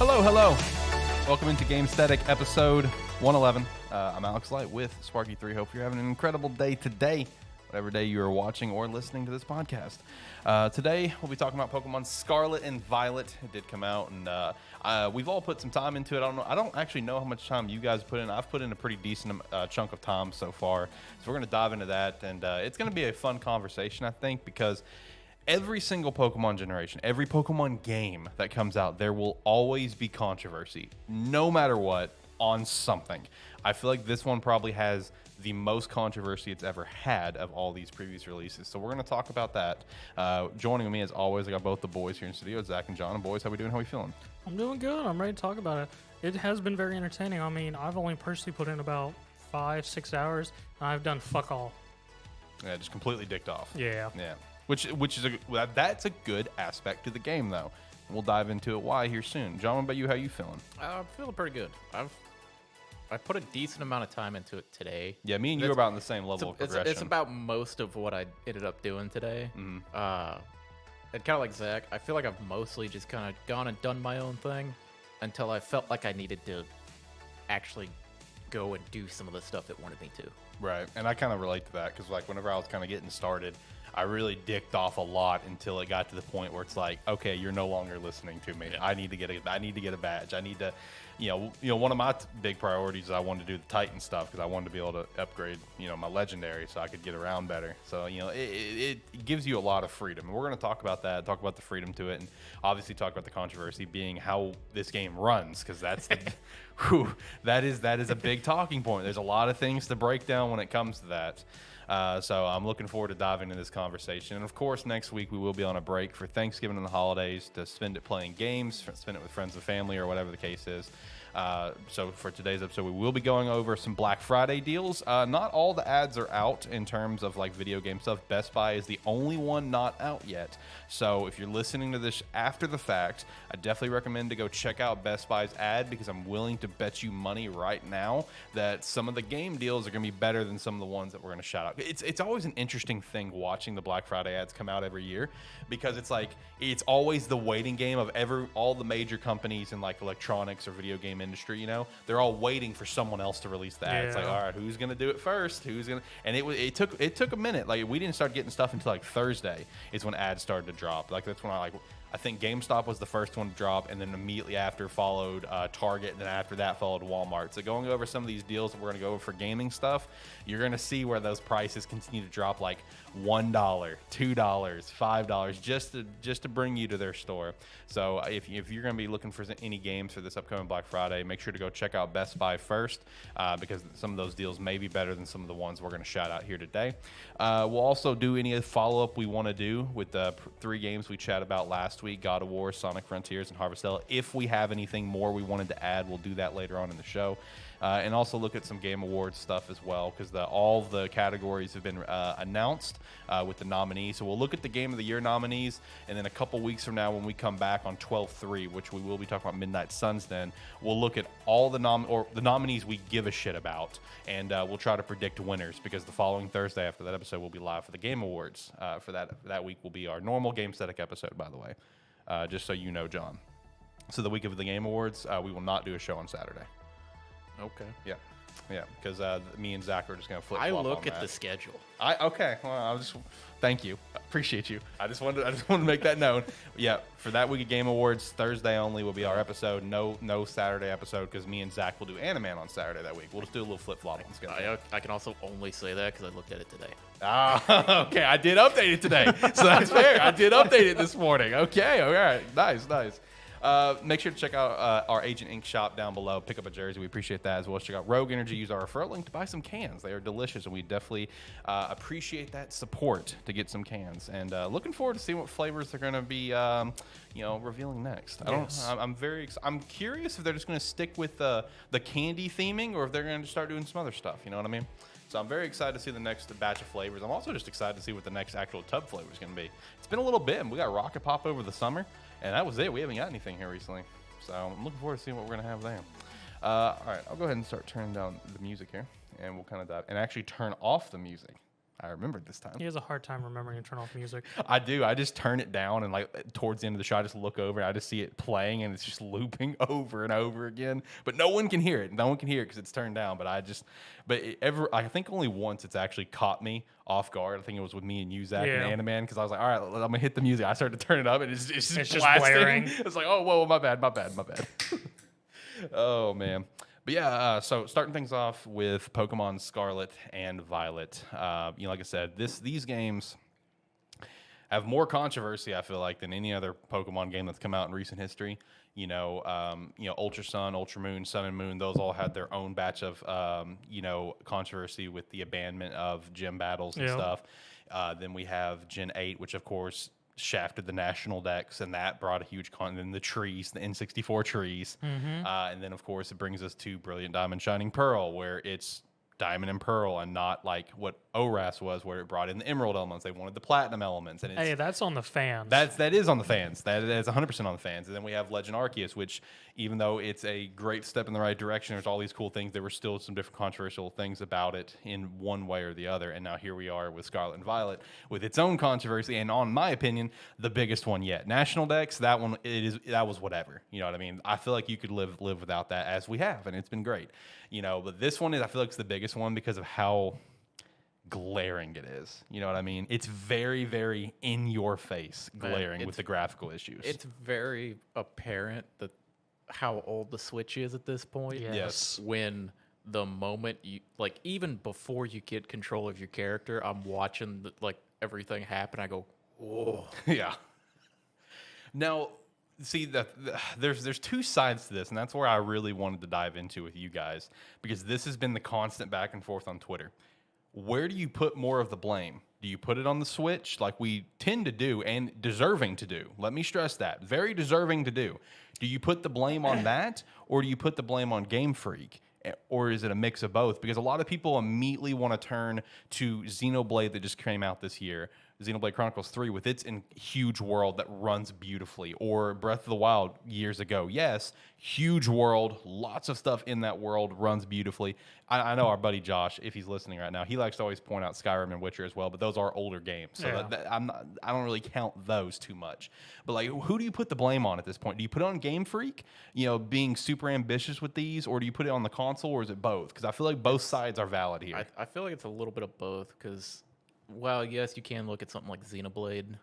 Hello. Welcome into Gamesthetic episode 111. I'm Alex Light with SparkE3. Hope you're having an incredible day today, whatever day you are watching or listening to this podcast. Today, we'll be talking about Pokemon Scarlet and Violet. It did come out, and we've all put some time into it. I don't actually know how much time you guys put in. I've put in a pretty decent chunk of time so far. So we're going to dive into that, and it's going to be a fun conversation, I think, because every single Pokemon generation, every Pokemon game that comes out, there will always be controversy, no matter what, on something. I feel like this one probably has the most controversy it's ever had of all these previous releases. So we're going to talk about that. Joining me, as always, I got both the boys here in studio, Zach and John. And boys, how we doing? How we feeling? I'm doing good. I'm ready to talk about it. It has been very entertaining. I mean, I've only personally put in about 5-6 hours, and I've done fuck all. Yeah, just completely dicked off. Yeah. Which is that's a good aspect to the game, though. We'll dive into it why here soon. John, what about you? How you feeling? I'm feeling pretty good. I put a decent amount of time into it today. Yeah, me and you are about on the same level of progression. It's about most of what I ended up doing today. Mm-hmm. And kind of like Zach, I feel like I've mostly just kind of gone and done my own thing until I felt like I needed to actually go and do some of the stuff it wanted me to. Right, and I kind of relate to that because, like, whenever I was kind of getting started, I really dicked off a lot until it got to the point where it's like, okay, you're no longer listening to me. Yeah. I need to get a badge. I need to, one of my big priorities is I wanted to do the Titan stuff because I wanted to be able to upgrade, my legendary so I could get around better. So, it gives you a lot of freedom. And we're going to talk about that, talk about the freedom to it, and obviously talk about the controversy being how this game runs because that's the, that is a big talking point. There's a lot of things to break down when it comes to that. So I'm looking forward to diving into this conversation. And of course, next week we will be on a break for Thanksgiving and the holidays to spend it playing games, spend it with friends and family, or whatever the case is. So for today's episode, we will be going over some Black Friday deals. Not all the ads are out in terms of like video game stuff. Best Buy is the only one not out yet. So if you're listening to this after the fact, I definitely recommend to go check out Best Buy's ad because I'm willing to bet you money right now that some of the game deals are going to be better than some of the ones that we're going to shout out. It's always an interesting thing watching the Black Friday ads come out every year because it's always the waiting game of all the major companies in like electronics or video game industry, they're all waiting for someone else to release the ad. Yeah. It's like, all right, who's gonna do it first? And it took a minute. Like we didn't start getting stuff until like Thursday is when ads started to drop. Like that's when I think GameStop was the first one to drop, and then immediately after followed Target, and then after that followed Walmart. So going over some of these deals that we're going to go over for gaming stuff, you're going to see where those prices continue to drop like $1, $2, $5 just to bring you to their store. So if you're going to be looking for any games for this upcoming Black Friday, make sure to go check out Best Buy first because some of those deals may be better than some of the ones we're going to shout out here today. We'll also do any follow-up we want to do with the 3 games we chatted about last week, God of War, Sonic Frontiers, and Harvestella. If we have anything more we wanted to add, we'll do that later on in the show. And also look at some Game Awards stuff as well because all the categories have been announced with the nominees. So we'll look at the Game of the Year nominees, and then a couple weeks from now when we come back on 12/3, which we will be talking about Midnight Suns then, we'll look at all the nominees we give a shit about, and we'll try to predict winners because the following Thursday after that episode we'll be live for the Game Awards. For that week will be our normal Gamesthetic episode, by the way, just so you know, John. So the week of the Game Awards, we will not do a show on Saturday. Okay. Yeah, because me and Zach are just gonna flip. I look at the schedule. Okay. Well, thank you, appreciate you. I just wanted to make that known. Yeah, for that week of Game Awards, Thursday only will be our episode. No Saturday episode because me and Zach will do AniMan on Saturday that week. We'll just do a little flip flop on schedule. I can also only say that because I looked at it today. Okay. I did update it today, so that's fair. I did update it this morning. Okay. All right. Nice. Make sure to check out our Agent Ink shop down below. Pick up a jersey. We appreciate that as well as check out Rogue Energy. Use our referral link to buy some cans. They are delicious, and we definitely appreciate that support to get some cans. And looking forward to seeing what flavors they're going to be, revealing next. Yes. I'm curious if they're just going to stick with the candy theming or if they're going to start doing some other stuff. You know what I mean? So I'm very excited to see the next batch of flavors. I'm also just excited to see what the next actual tub flavor is going to be. It's been a little bit, and we got Rocket Pop over the summer. And that was it. We haven't got anything here recently. So I'm looking forward to seeing what we're going to have there. All right. I'll go ahead and start turning down the music here. And we'll kind of dive. And actually turn off the music. I remembered this time. He has a hard time remembering to turn off music. I do. I just turn it down, and like towards the end of the show, I just look over and I just see it playing, and it's just looping over and over again. But no one can hear it. No one can hear it because it's turned down. But I think only once it's actually caught me off guard. I think it was with me and you, Zach, and AniMan, because I was like, all right, I'm gonna hit the music. I started to turn it up, and it's just blaring. It's like, oh, whoa, my bad. Oh man. But yeah, so starting things off with Pokemon Scarlet and Violet. Like I said, these games have more controversy, I feel like, than any other Pokemon game that's come out in recent history. Ultra Sun, Ultra Moon, Sun and Moon, those all had their own batch of, controversy with the abandonment of gym battles and stuff. Then we have Gen 8, which, of course, shafted the national decks, and that brought a huge then the trees, the N64 trees. And then, of course, it brings us to Brilliant Diamond Shining Pearl, where it's Diamond and Pearl and not like what ORAS was, where it brought in the Emerald elements. They wanted the Platinum elements. And hey, that's on the fans. That is on the fans. That is 100% on the fans. And then we have Legend Arceus, which, even though it's a great step in the right direction, there's all these cool things, there were still some different controversial things about it in one way or the other. And now here we are with Scarlet and Violet with its own controversy, and on my opinion, the biggest one yet. National decks, that was whatever. You know what I mean? I feel like you could live without that, as we have, and it's been great. But this one I feel like it's the biggest one because of how glaring it is. You know what I mean? It's very, very in your face glaring with the graphical issues. It's very apparent that how old the Switch is at this point. Yes. When the moment you, like, even before you get control of your character, I'm watching everything happen. I go, whoa. Yeah. Now, see, there's two sides to this, and that's where I really wanted to dive into with you guys, because this has been the constant back and forth on Twitter. Where do you put more of the blame? Do you put it on the Switch, like we tend to do, and deserving to do? Let me stress that. Very deserving to do. Do you put the blame on that, or do you put the blame on Game Freak? Or is it a mix of both? Because a lot of people immediately want to turn to Xenoblade that just came out this year, Xenoblade Chronicles 3, with its huge world that runs beautifully, or Breath of the Wild years ago. Yes, huge world, lots of stuff in that world, runs beautifully. I know our buddy Josh, if he's listening right now, he likes to always point out Skyrim and Witcher as well, but those are older games, so I don't really count those too much. But like, who do you put the blame on at this point? Do you put it on Game Freak, being super ambitious with these, or do you put it on the console, or is it both? Because I feel like both sides are valid here. I feel like it's a little bit of both, because well, yes, you can look at something like Xenoblade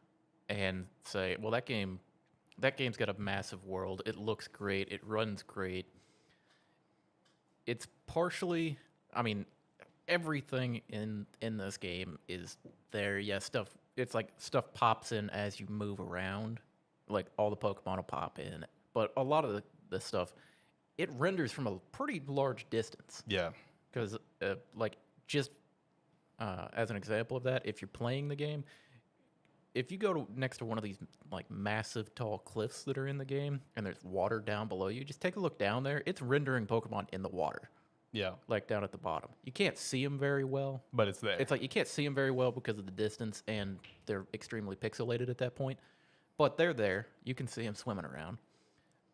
and say, well, that game's got a massive world. It looks great. It runs great. It's partially, I mean, everything in this game is there. Yeah, it's like stuff pops in as you move around. Like, all the Pokemon will pop in. But a lot of the stuff, it renders from a pretty large distance. Yeah. Because, as an example of that, if you're playing the game, if you go next to one of these massive tall cliffs that are in the game and there's water down below you, just take a look down there. It's rendering Pokemon in the water. Yeah. Like down at the bottom. You can't see them very well. But it's there. It's like you can't see them very well because of the distance, and they're extremely pixelated at that point. But they're there. You can see them swimming around.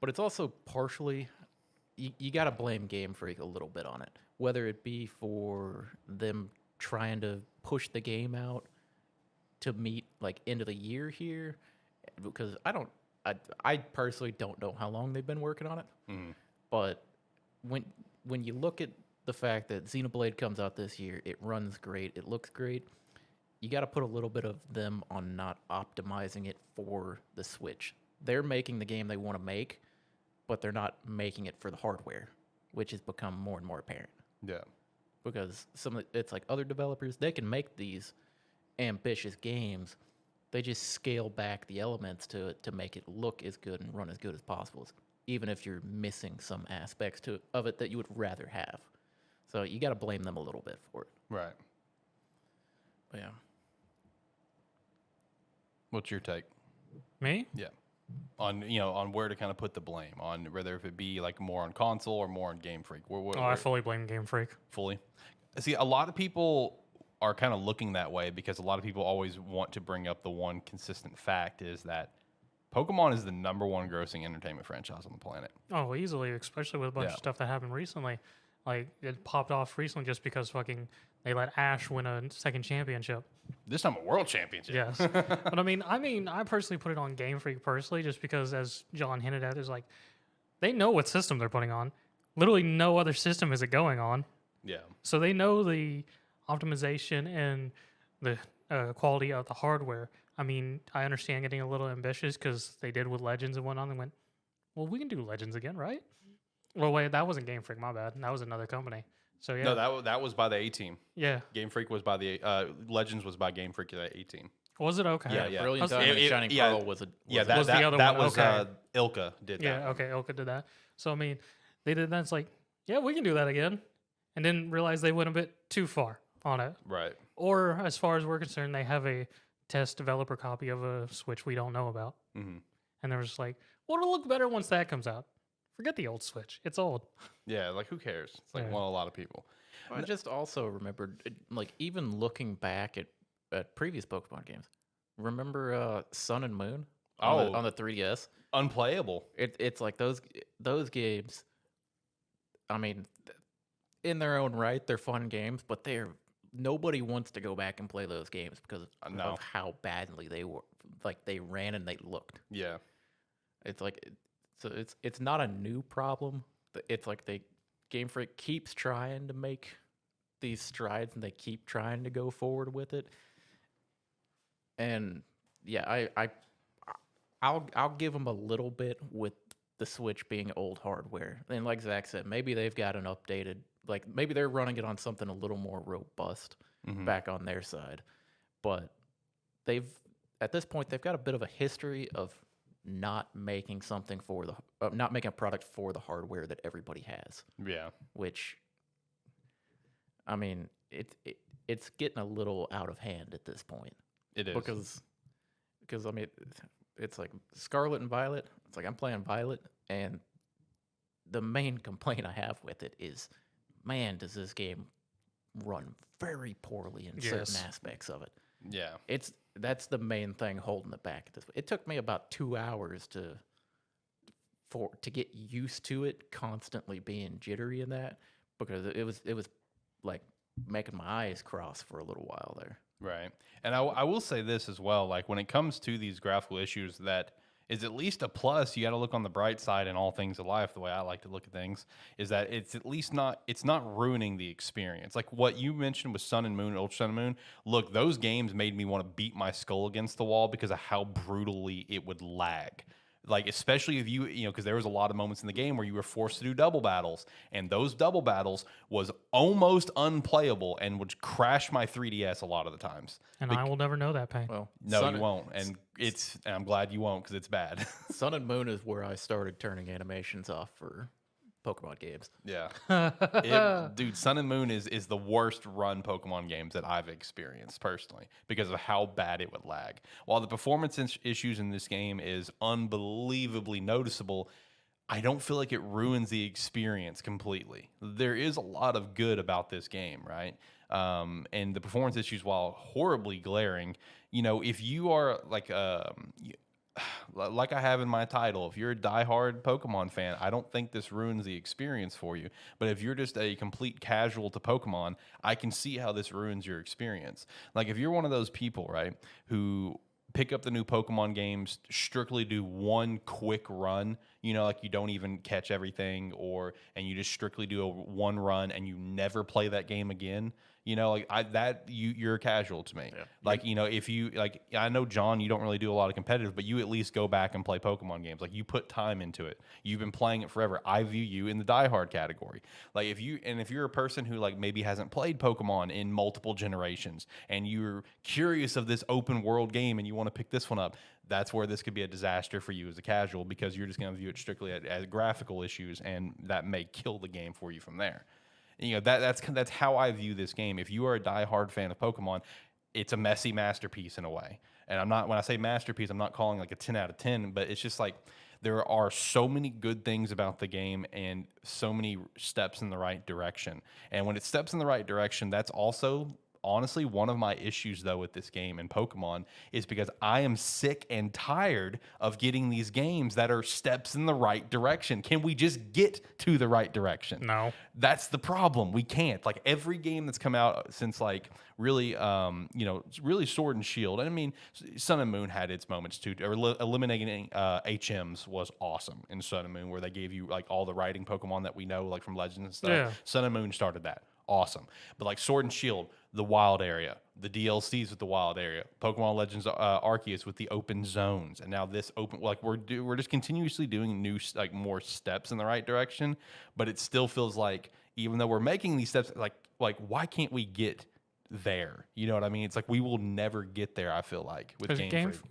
But it's also partially, you got to blame Game Freak a little bit on it. Whether it be for them trying to push the game out to meet end of the year here, because I personally don't know how long they've been working on it. But when you look at the fact that Xenoblade comes out this year, it runs great, it looks great, you got to put a little bit of them on not optimizing it for the Switch. They're making the game they want to make, but they're not making it for the hardware, which has become more and more apparent. Yeah. Because it's like other developers, they can make these ambitious games. They just scale back the elements to make it look as good and run as good as possible, even if you're missing some aspects of it that you would rather have. So you got to blame them a little bit for it. Right. But yeah. What's your take? Me? Yeah. On where to kind of put the blame, on whether if it be more on console or more on Game Freak. I fully blame Game Freak. Fully. See, a lot of people are kind of looking that way because a lot of people always want to bring up the one consistent fact is that Pokemon is the #1 grossing entertainment franchise on the planet. Oh, easily, especially with a bunch of stuff that happened recently. Like it popped off recently just because fucking they let Ash win a second championship. This time a world championship. Yes, but I mean, I personally put it on Game Freak personally, just because, as John hinted at, is like they know what system they're putting on. Literally, no other system is it going on. Yeah. So they know the optimization and the quality of the hardware. I mean, I understand getting a little ambitious because they did with Legends and whatnot. They went, well, we can do Legends again, right? Well, wait, that wasn't Game Freak. My bad. That was another company. So yeah. No, that was by the A team. Yeah. Game Freak was by the Legends was by Game Freak, the A team. Was it okay? Yeah, yeah. Brilliant I was- Diamond and Shining Pearl was a That Was the other that one, was okay. Ilka did that. Yeah. Okay. Ilka did that. So I mean, they did that. It's like, yeah, we can do that again, and didn't realize they went a bit too far on it. Right. Or as far as we're concerned, they have a test developer copy of a Switch we don't know about, Mm-hmm. and they're just like, well, it'll look better once that comes out. Forget the old Switch. It's old. Yeah, like who cares? It's like Yeah. well, a lot of people. I just also remembered, like, even looking back at previous Pokemon games. Remember Sun and Moon on the 3DS? Unplayable. It's like those games. I mean, in their own right, they're fun games, but nobody wants to go back and play those games because No. of how badly they were. Like they ran and they looked. Yeah. It's like so it's not a new problem. It's like Game Freak keeps trying to make these strides and they keep trying to go forward with it. And yeah, I'll give them a little bit with the Switch being old hardware. And like Zach said, maybe they've got an updated, like maybe they're running it on something a little more robust back on their side. But at this point they've got a bit of a history of not making something not making a product for the hardware that everybody has. Yeah. Which, I mean, it's getting a little out of hand at this point. It is. Because I mean, it's like Scarlet and Violet. It's like I'm playing Violet, and the main complaint I have with it is, man, does this game run very poorly in certain aspects of it. Yeah. That's the main thing holding it back. It took me about 2 hours to get used to it constantly being jittery in that, because it was like making my eyes cross for a little while there. Right. And I will say this as well, like when it comes to these graphical issues, that is at least a plus. You got to look on the bright side in all things of life, the way I like to look at things, is that it's at least it's not ruining the experience. Like what you mentioned with Sun and Moon, Ultra Sun and Moon, look, those games made me want to beat my skull against the wall because of how brutally it would lag. Like, especially if you know, because there was a lot of moments in the game where you were forced to do double battles, and those double battles was almost unplayable and would crash my 3DS a lot of the times. And I will never know that pain. Well, No, you won't, and I'm glad you won't because it's bad. Sun and Moon is where I started turning animations off for Pokemon games. Yeah. Dude, Sun and Moon is the worst run Pokemon games that I've experienced personally because of how bad it would lag. While the performance issues in this game is unbelievably noticeable, I don't feel like it ruins the experience completely. There is a lot of good about this game, right? And the performance issues, while horribly glaring, you know, if you are like I have in my title, if you're a diehard Pokemon fan, I don't think this ruins the experience for you. But if you're just a complete casual to Pokemon, I can see how this ruins your experience. Like if you're one of those people, right, who pick up the new Pokemon games, strictly do one quick run, you know, like you don't even catch everything, and you just strictly do one run and you never play that game again. You know, like you're a casual to me. Yeah. Like, you know, if you like, I know John, you don't really do a lot of competitive, but you at least go back and play Pokemon games. Like you put time into it. You've been playing it forever. I view you in the diehard category. Like if you're a person who like maybe hasn't played Pokemon in multiple generations and you're curious of this open world game and you want to pick this one up, that's where this could be a disaster for you as a casual, because you're just going to view it strictly as graphical issues, and that may kill the game for you from there. You know, that's how I view this game. If you are a diehard fan of Pokemon, it's a messy masterpiece in a way. And when I say masterpiece, I'm not calling like a 10 out of 10, but it's just like there are so many good things about the game and so many steps in the right direction. And when it steps in the right direction, that's also honestly, one of my issues though with this game and Pokemon is because I am sick and tired of getting these games that are steps in the right direction. Can we just get to the right direction? No. That's the problem. We can't. Like every game that's come out since like really, really Sword and Shield. And I mean, Sun and Moon had its moments too. Eliminating HMs was awesome in Sun and Moon, where they gave you like all the riding Pokemon that we know, like from Legends and stuff. Yeah. Sun and Moon started that. Awesome. But like Sword and Shield, the wild area, the DLCs with the wild area, Pokemon Legends Arceus with the open zones, and now this open, like we're just continuously doing new, like more steps in the right direction, but it still feels like even though we're making these steps, like why can't we get there? You know what I mean? It's like we will never get there. I feel like with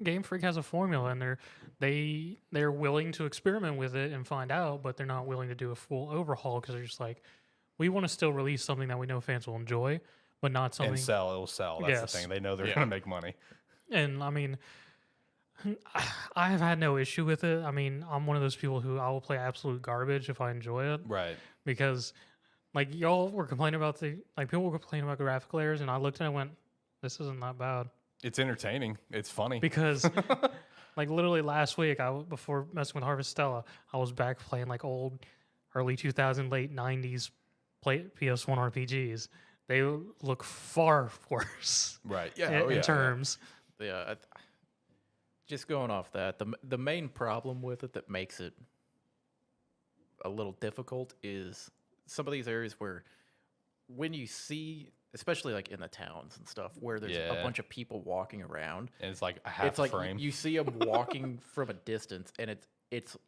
Game Freak has a formula, and they're willing to experiment with it and find out, but they're not willing to do a full overhaul because they're just like, we want to still release something that we know fans will enjoy, but not something and sell. It'll sell. That's the thing. They know they're going to make money. And I mean, I have had no issue with it. I mean, I'm one of those people who I will play absolute garbage if I enjoy it. Right. Because, like, y'all were complaining about people were complaining about graphical errors, and I looked and I went, this isn't that bad. It's entertaining. It's funny. Because, like, literally last week, before messing with Harvestella, I was back playing, like, old early 2000s, late 90s PS1 RPGs. They look far worse. Right. Yeah. In terms. Yeah. Just going off that, the main problem with it that makes it a little difficult is some of these areas where when you see, especially like in the towns and stuff, where there's a bunch of people walking around, and it's like a half frame. You see them walking from a distance, and it's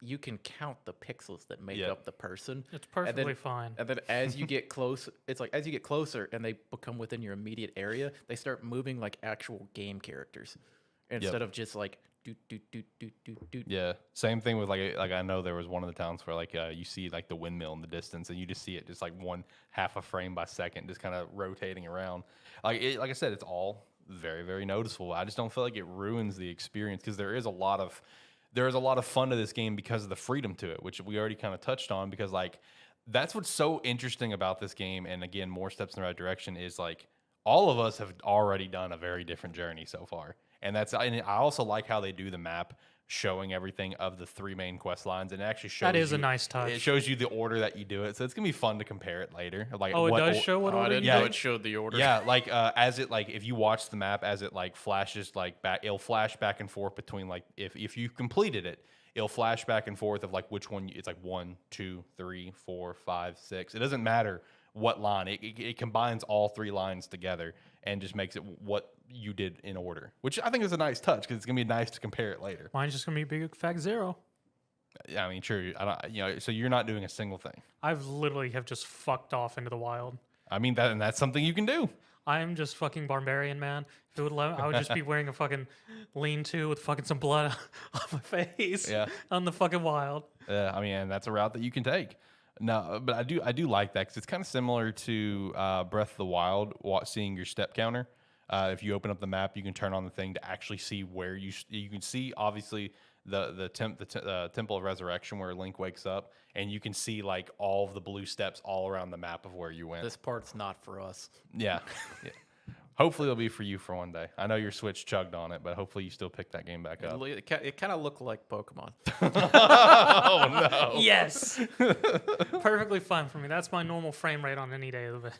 you can count the pixels that make up the person. It's perfectly fine. And then as you get close, it's like as you get closer and they become within your immediate area, they start moving like actual game characters instead of just like doot doot doot doot doot doot. Yeah, same thing with like I know there was one of the towns where like you see like the windmill in the distance, and you just see it just like one half a frame by second, just kind of rotating around. Like I said, it's all very, very noticeable. I just don't feel like it ruins the experience because there is a lot of fun to this game because of the freedom to it, which we already kind of touched on. Because like that's what's so interesting about this game, and again, more steps in the right direction is like all of us have already done a very different journey so far. And I also like how they do the map showing everything of the 3 main quest lines, and it actually shows that is a nice touch. It shows you the order that you do it, so it's gonna be fun to compare it later. Like, it does show what order. I didn't know it showed the order. Yeah, like as it like if you watch the map as it like flashes like back, it'll flash back and forth between like if you completed it, it'll flash back and forth of like which one. It's like 1, 2, 3, 4, 5, 6. It doesn't matter what line. It combines all 3 lines together and just makes it what you did in order, which I think is a nice touch because it's gonna be nice to compare it later. Mine's just gonna be big fat 0. Yeah, I mean, sure. So you're not doing a single thing. I've literally have just fucked off into the wild. I mean and that's something you can do. I'm just fucking barbarian, man. If it would I would just be wearing a fucking lean-to with fucking some blood off my face. Yeah. On the fucking wild. Yeah, I mean, and that's a route that you can take. No, but I do like that because it's kind of similar to Breath of the Wild, seeing your step counter. If you open up the map, you can turn on the thing to actually see where you can see obviously the Temple of Resurrection where Link wakes up, and you can see like all of the blue steps all around the map of where you went. This part's not for us. Yeah. Yeah. Hopefully it'll be for you for one day. I know your Switch chugged on it, but hopefully you still pick that game back up. It kind of looked like Pokemon. Oh no! Yes, perfectly fine for me. That's my normal frame rate on any day of it.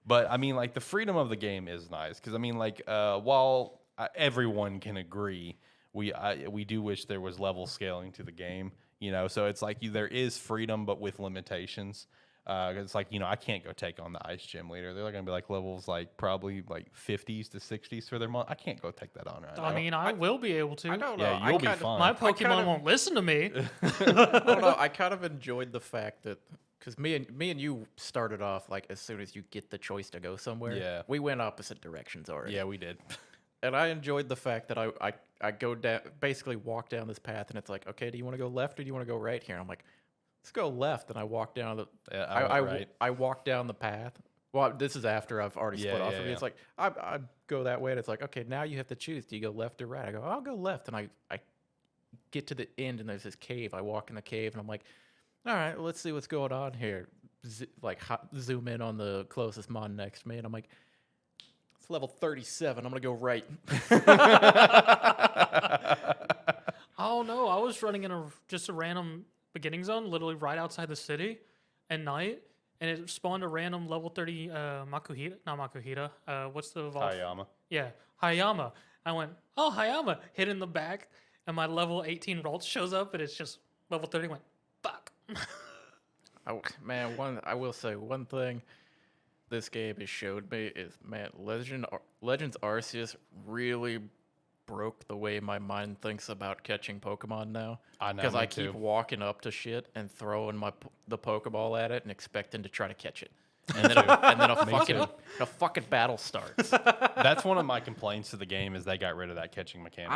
But I mean, like the freedom of the game is nice because I mean, like while everyone can agree, we do wish there was level scaling to the game. You know, so it's like there is freedom, but with limitations. It's like, I can't go take on the Ice Gym leader. They're going to be like levels like probably like 50s to 60s for their month. I can't go take that on right now. I mean, I will be able to. I don't know. Yeah, you'll be fine. My Pokemon won't listen to me. I don't know. I kind of enjoyed the fact that because me and you started off like as soon as you get the choice to go somewhere. Yeah. We went opposite directions already. Yeah, we did. And I enjoyed the fact that I go down, basically walk down this path, and it's like, okay, do you want to go left or do you want to go right here? And I'm like, let's go left. And I walk down I walk down the path. Well, this is after I've already split off of you. It's like I go that way, and it's like, okay, now you have to choose. Do you go left or right? I go, I'll go left, and I get to the end, and there's this cave. I walk in the cave, and I'm like, all right, well, let's see what's going on here. Zoom in on the closest mon next to me, and I'm like, It's level 37. I'm gonna go right. Oh no, I was running in just a random beginning zone, literally right outside the city at night, and it spawned a random level 30 Makuhita, not Makuhita. What's the evolve? Hayama. Yeah, Hayama. I went, oh Hayama, hit in the back, and my level 18 Ralt shows up, and it's just level 30. Went, fuck. I will say one thing this game has showed me is, man, Legends Arceus really broke the way my mind thinks about catching Pokemon now. I know, because me I keep too. walking up to shit and throwing the Pokeball at it and expecting to try to catch it, and then a fucking battle starts. That's one of my complaints to the game is they got rid of that catching mechanic.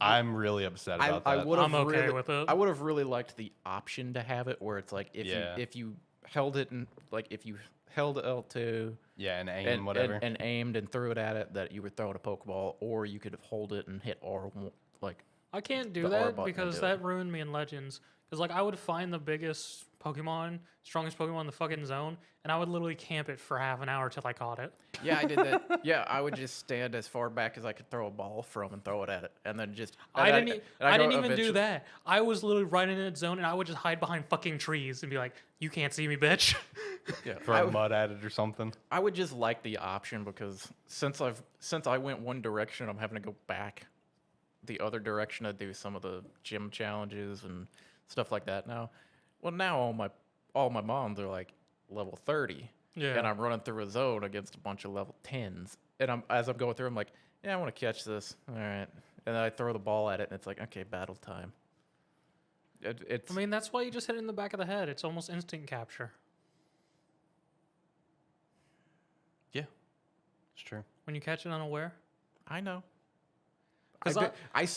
I'm really upset about that. I'm okay with it. I would have really liked the option to have it where it's like if you held it and like if you held L2 and aim whatever and aimed and threw it at it, that you were throwing a Pokeball, or you could hold it and hit R, like. I can't do the R that button because to do that ruined me in Legends. Because like I would find the biggest Pokemon, strongest Pokemon in the fucking zone, and I would literally camp it for half an hour till I caught it. Yeah, I did that. Yeah, I would just stand as far back as I could throw a ball from and throw it at it, and then just. I didn't even do that. I was literally right in its zone, and I would just hide behind fucking trees and be like, "You can't see me, bitch." Yeah, throw mud at it or something. I would just like the option because since I went one direction, I'm having to go back the other direction to do some of the gym challenges and stuff like that now. Well, now all my mons are like level 30. Yeah. And I'm running through a zone against a bunch of level 10s. And as I'm going through, I'm like, yeah, I want to catch this. All right. And then I throw the ball at it, and it's like, okay, battle time. I mean, that's why you just hit it in the back of the head. It's almost instant capture. Yeah, it's true. When you catch it unaware. I know. 'Cause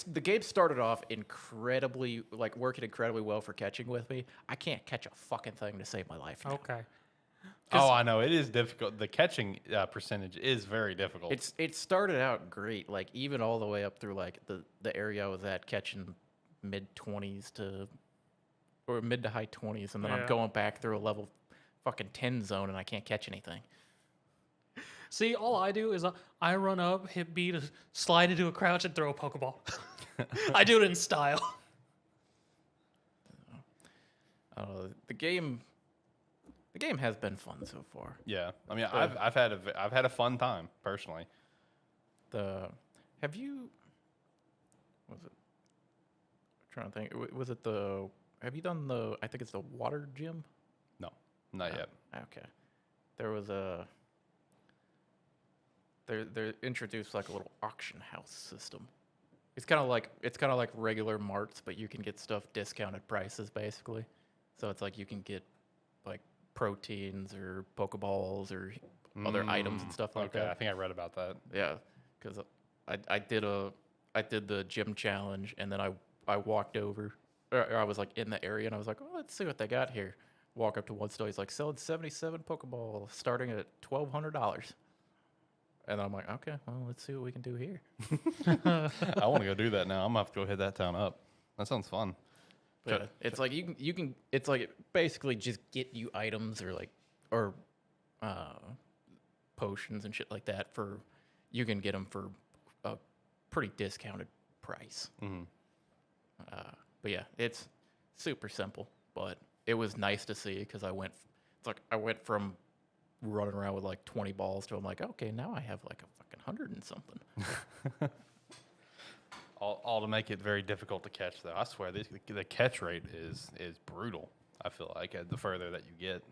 the game started off working incredibly well for catching with me. I can't catch a fucking thing to save my life now. Okay. Oh, I know. It is difficult. The catching percentage is very difficult. It started out great, like even all the way up through like the area I was at, catching mid-20s or mid to high 20s, and then I'm going back through a level fucking 10 zone and I can't catch anything. See, all I do is I run up, hit B to slide into a crouch and throw a Pokeball. I do it in style. The game has been fun so far. Yeah, I mean, I've had a fun time personally. Have you? Was it? I'm trying to think. Was it the? Have you done the? I think it's the water gym. No, not yet. Okay. There was a. They introduced like a little auction house system. It's kind of like regular marts, but you can get stuff discounted prices basically. So it's like you can get like proteins or Pokeballs or other items and stuff like that. I think I read about that. Yeah, because I did the gym challenge, and then I walked over, or I was like in the area, and I was like, oh, let's see what they got here. Walk up to one store, he's like selling 77 Pokeballs starting at $1,200. And I'm like, okay, well, let's see what we can do here. I want to go do that now. I'm gonna have to go hit that town up. That sounds fun. Yeah, it's like you can it's like basically just get you items or potions and shit like that you can get them for a pretty discounted price. Mm-hmm. But yeah, it's super simple, but it was nice to see because I went from running around with like 20 balls to I'm like, okay, now I have like a fucking 100 and something. all to make it very difficult to catch, though. I swear, the catch rate is brutal. I feel like the further that you get.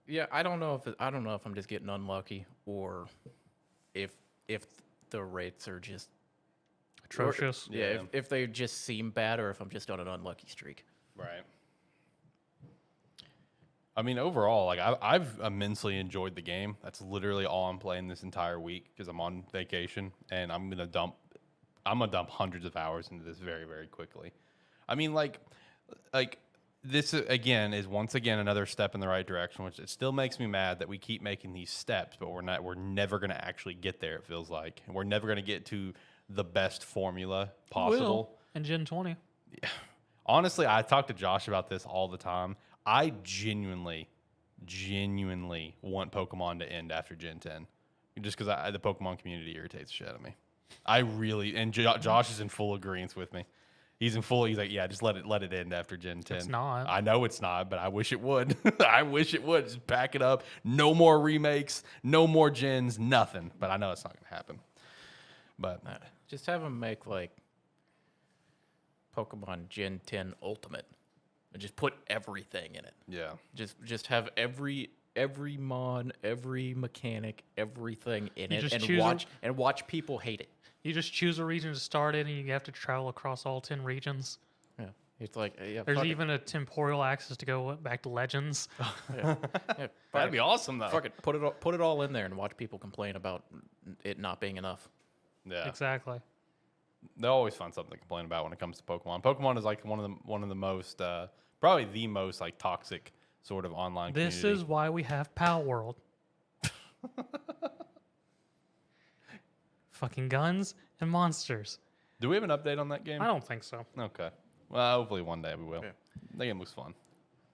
Yeah, I don't know if I'm just getting unlucky or if the rates are just atrocious. If they just seem bad or if I'm just on an unlucky streak. Right. I mean, overall, like I've immensely enjoyed the game. That's literally all I'm playing this entire week because I'm on vacation, and I'm gonna dump hundreds of hours into this very, very quickly. I mean, like this again is once again another step in the right direction, which it still makes me mad that we keep making these steps, but we're never gonna actually get there. It feels like we're never gonna get to the best formula possible. In Gen 20. Yeah. Honestly, I talk to Josh about this all the time. I genuinely want Pokemon to end after Gen 10. just because the Pokemon community irritates the shit out of me. I really and Josh is in full agreement with me. He's like, yeah, just let it end after Gen 10. It's not. I know it's not, but I wish it would. I wish it would. Just pack it up. No more remakes. No more gens. Nothing. But I know it's not going to happen. But just have them make like Pokemon Gen 10 Ultimate and just put everything in it. yeah, Just have every mon, every mechanic, everything in You it, just and choose watch people hate it. You just choose a region to start in, and you have to travel across all 10 regions. Yeah, it's like There's even a temporal access to go back to Legends. that'd be awesome though. Fuck it, put it all in there and watch people complain about it not being enough. Yeah, Exactly. they'll always find something to complain about when it comes to Pokemon. Pokemon is like one of the most, probably the most like toxic sort of online. This community. is why we have Pal World. Fucking guns and monsters. Do we have an update on that game? I don't think so. Okay. Well, hopefully one day we will. Yeah. That game looks fun.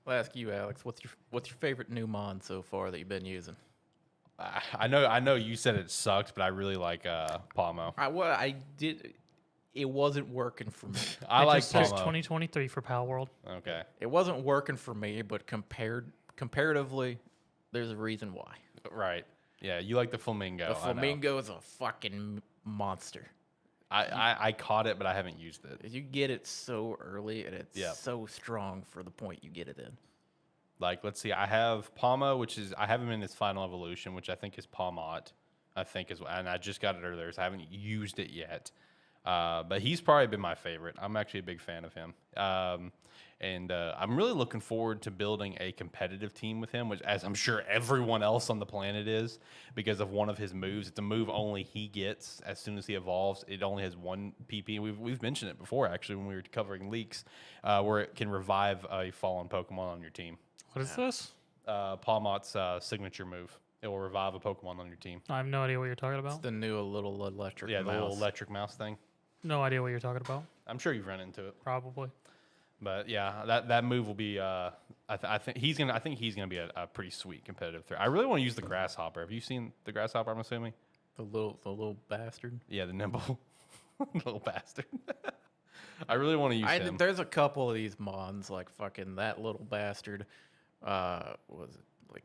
I'll ask you, Alex, what's your favorite new mon so far that you've been using? I know you said it sucked, but I really like Palmo. I did. It wasn't working for me. I It like just says Palmo. 2023 for Pal World. Okay. It wasn't working for me, but comparatively, there's a reason why. Right. Yeah, you like the flamingo. The flamingo is a fucking monster. I caught it, but I haven't used it. You get it so early, and it's Yeah. so strong for the point you get it in. Like, let's see. I have Palmo, I have him in his final evolution, which I think is Palmot. And I just got it earlier, so I haven't used it yet. But he's probably been my favorite. I'm actually a big fan of him. And I'm really looking forward to building a competitive team with him, which, as I'm sure everyone else on the planet is, because of one of his moves. It's a move only he gets as soon as he evolves. It only has one PP. We've mentioned it before, actually, when we were covering leaks, where it can revive a fallen Pokemon on your team. What is this? Palmot's signature move. It will revive a Pokemon on your team. I have no idea what you're talking It's about. the new little electric Yeah, the mouse. little electric mouse thing. No idea what you're talking about. I'm sure you've run into it. Probably. But yeah, that move will be. I think he's gonna be a pretty sweet competitive threat. I really want to use the grasshopper. Have you seen the grasshopper? I'm assuming. The little bastard. Yeah, the nimble little bastard. I really want to use him. There's a couple of these mons like fucking that little bastard. Was it like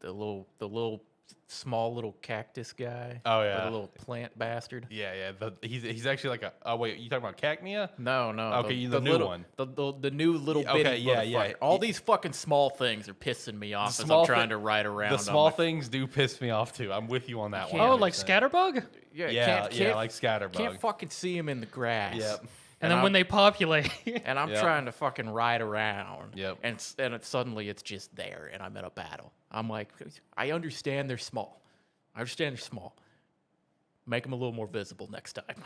the little small little cactus guy? Oh, Or yeah. the little plant bastard. Yeah. He's actually like a. Oh wait, you talking about Cacnea? No. Okay, the new one. The new little Okay, bitty yeah. motherfucker. All these fucking small things are pissing me off as small I'm trying thi- to ride around. The on small my- things do piss me off too. I'm with you on that one. Oh, like 100%. Scatterbug? Yeah, can't- like Scatterbug. Can't fucking see him in the grass. Yep. And then when they populate, And I'm Yep. trying to fucking ride around. Yep. And suddenly it's just there, and I'm in a battle. I'm like, I understand they're small. Make them a little more visible next time.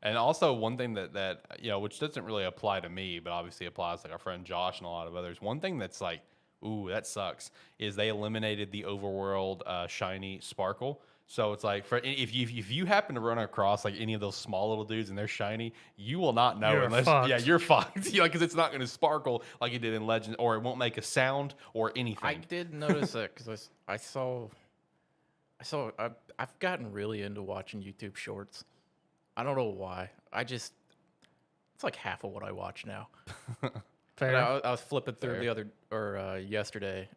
And also one thing that which doesn't really apply to me, but obviously applies to like our friend Josh and a lot of others. One thing that's like, ooh, that sucks, is they eliminated the overworld shiny sparkle. So it's like if you happen to run across like any of those small little dudes and they're shiny, you will not know You're unless fucked. you're fucked. Because it's not going to sparkle like it did in Legend, or it won't make a sound or anything. I did notice that because I've gotten really into watching YouTube Shorts. I don't know why. It's like half of what I watch now. fair. And I was flipping through Fair. yesterday,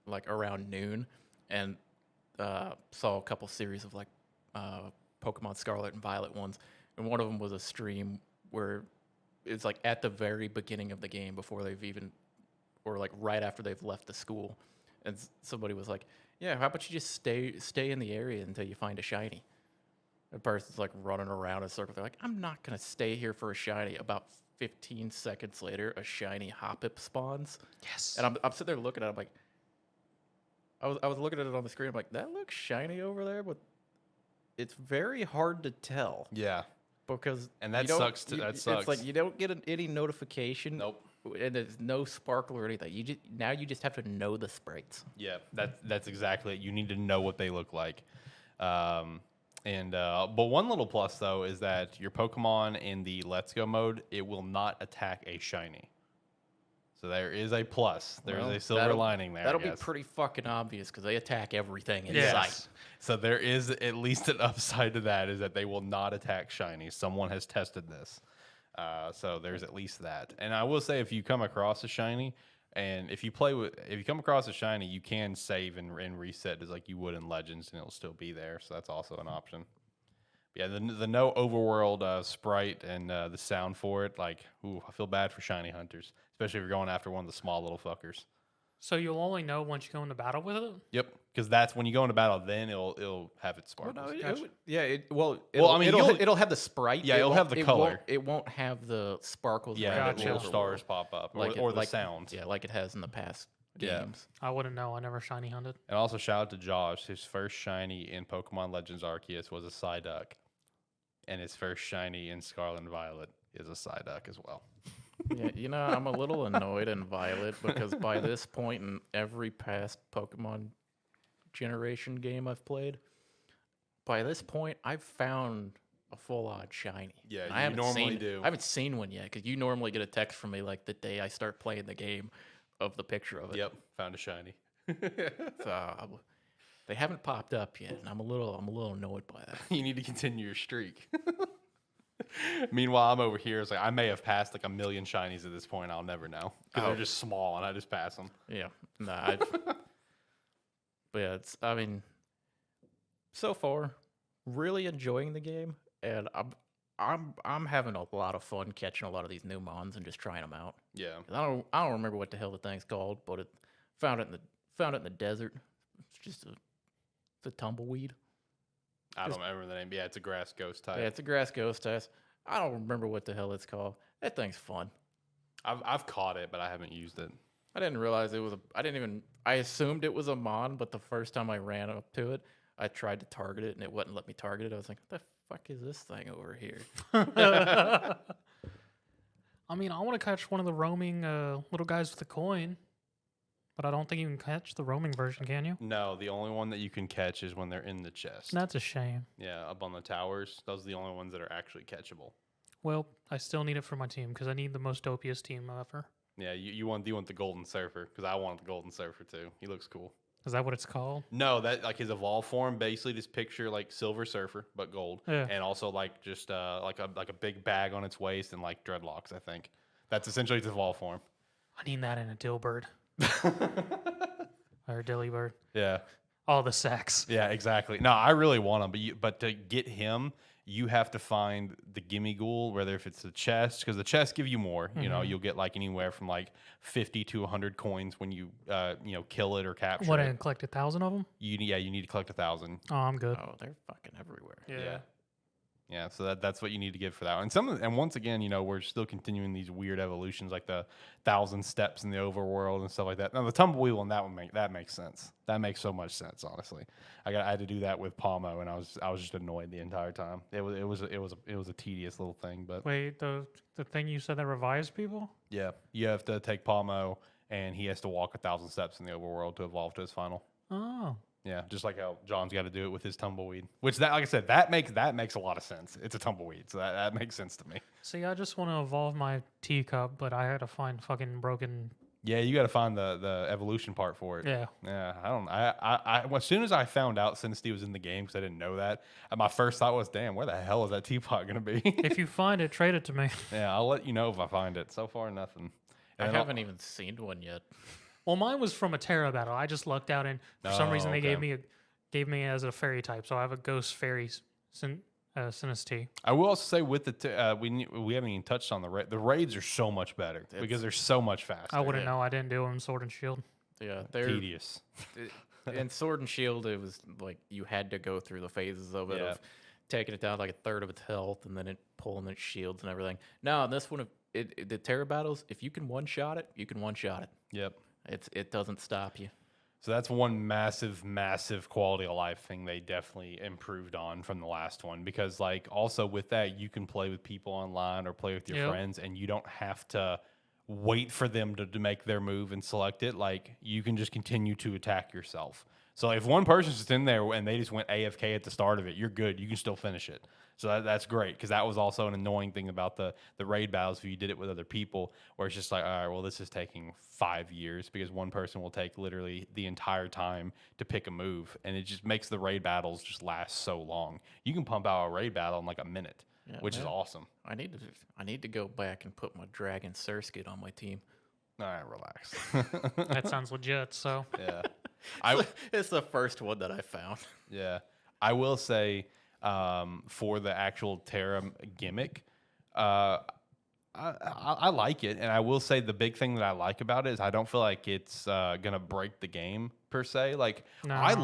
like around noon, and saw a couple series of like Pokemon Scarlet and Violet ones, and one of them was a stream where it's like at the very beginning of the game before they've even, or like right after they've left the school, and somebody was like, "Yeah, how about you just stay in the area until you find a shiny?" The person's like running around in a circle. They're like, "I'm not gonna stay here for a shiny." About 15 seconds later, a shiny Hoppip spawns. Yes. And I'm sitting there looking at it, I'm like, I was looking at it on the screen. I'm like, that looks shiny over there, but it's very hard to tell Yeah. because And that you don't- sucks too. That sucks. It's like you don't get any notification. Nope. And there's no sparkle or anything. You just have to know the sprites. Yeah, that's exactly it. You need to know what they look like. But one little plus though is that your Pokemon in the Let's Go mode, it will not attack a shiny. So there is a plus. There's Well, a silver lining there. That'll I be guess. pretty fucking obvious because they attack everything in Yes. sight. So there is at least an upside to that, is that they will not attack shinies. Someone has tested this. So there's at least that. And I will say, if you come across a shiny, and if you come across a shiny, you can save and reset as like you would in Legends, and it'll still be there. So that's also an option. Yeah, the no overworld sprite and the sound for it, like, ooh, I feel bad for shiny hunters, especially if you're going after one of the small little fuckers. So you'll only know once you go into battle with it? Yep, because that's when you go into battle, then it'll have its Well, sparkles. I mean, it'll have the sprite. Yeah, it'll have the color. It won't have the sparkles. Yeah, around the it little Gotcha. stars pop up, Like or it- the like- sounds. Yeah, like it has in the past Yeah. games. I wouldn't know. I never shiny hunted. And also shout out to Josh. His first shiny in Pokemon Legends Arceus was a Psyduck, and his first shiny in Scarlet and Violet is a Psyduck as well. Yeah, I'm a little annoyed in Violet because by this point in every past Pokemon generation game I've played, by this point I've found a full-on shiny. Yeah, And you I haven't normally seen, do. I haven't seen one yet because you normally get a text from me like the day I start playing the game of the picture of it. Yep, found a shiny. So, they haven't popped up yet, and I'm a little annoyed by that. You need to continue your streak. Meanwhile, I'm over here. It's like I may have passed like a million shinies at this point. I'll never know because Oh. they're just small, and I just pass them. Yeah, but yeah, I mean, so far, really enjoying the game, and I'm having a lot of fun catching a lot of these new mons and just trying them out. Yeah, 'Cause I don't remember what the hell the thing's called, but found it in the desert. It's just it's a tumbleweed. I don't remember the name. Yeah, it's a grass ghost type. Yeah, it's a grass ghost test. I don't remember what the hell it's called. That thing's fun. I've caught it, but I haven't used it. I didn't realize it was I assumed it was a mon, but the first time I ran up to it, I tried to target it and it wouldn't let me target it. I was like, what the fuck is this thing over here? I mean, I want to catch one of the roaming little guys with the coin, but I don't think you can catch the roaming version, can you? No, the only one that you can catch is when they're in the chest. That's a shame. Yeah, up on the towers. Those are the only ones that are actually catchable. Well, I still need it for my team because I need the most dopiest team ever. Yeah, you want the Golden Surfer, because I want the Golden Surfer too. He looks cool. Is that what it's called? No, that like his evolved form, basically just picture like Silver Surfer but gold, Yeah. and also like just like a big bag on its waist and like dreadlocks. I think that's essentially its evolved form. I need that in a Dillbird or a Dillybird. Yeah, All the sex. yeah, exactly. No, I really want him, but to get him, you have to find the gimme ghoul, whether if it's the chest, because the chests give you more. You know, you'll get like anywhere from like 50 to 100 coins when you kill it or capture What, it. and collect 1,000 of them? You need to collect 1,000. Oh, I'm good. Oh, they're fucking everywhere. Yeah. Yeah, so that's what you need to get for that. And once again, we're still continuing these weird evolutions, like the 1,000 steps in the overworld and stuff like that. Now the tumbleweed one, that makes sense. That makes so much sense, honestly. I had to do that with Palmo, and I was just annoyed the entire time. It was a tedious little thing, but Wait, the thing you said that revives people? yeah, you have to take Palmo, and he has to walk 1,000 steps in the overworld to evolve to his final. Oh. Yeah, just like how John's got to do it with his tumbleweed. Which, like I said, that makes a lot of sense. It's a tumbleweed, so that makes sense to me. See, I just want to evolve my teacup, but I had to find fucking broken. Yeah, you got to find the evolution part for it. Yeah. Yeah, I as soon as I found out Sinisty was in the game, because I didn't know that, my first thought was, damn, where the hell is that teapot going to be? If you find it, trade it to me. Yeah, I'll let you know if I find it. So far, nothing. I And haven't even seen one yet. Well, mine was from a Terra battle. I just lucked out, and for some reason they okay. gave me as a fairy type, so I have a ghost fairy Sinistea. I will also say with we haven't even touched on the raids are so much better because they're so much faster. I wouldn't know. I didn't do them Sword and Shield. Yeah, they're Tedious. in Sword and Shield. It was like you had to go through the phases of it, Yeah. of taking it down like a third of its health, and then it pulling its shields and everything. Now in this one, the Terra battles, if you can one shot it, you can one shot it. Yep. It doesn't stop you. So that's one massive quality of life thing they definitely improved on from the last one, because like also with that you can play with people online or play with your Yep. friends, and you don't have to wait for them to make their move and select it. Like you can just continue to attack yourself. So if one person's just in there and they just went AFK at the start of it, you're good. You can still finish it. So that's great, because that was also an annoying thing about the raid battles if you did it with other people, where it's just like, all right, well, this is taking 5 years because one person will take literally the entire time to pick a move, and it just makes the raid battles just last so long. You can pump out a raid battle in like a minute, which is awesome. I need to go back and put my Dragon Surskit on my team. All right, relax. That sounds legit. So Yeah. It's the first one that I found. Yeah. I will say, for the actual Terra gimmick, I like it. And I will say the big thing that I like about it is I don't feel like it's going to break the game per se. Like, No. I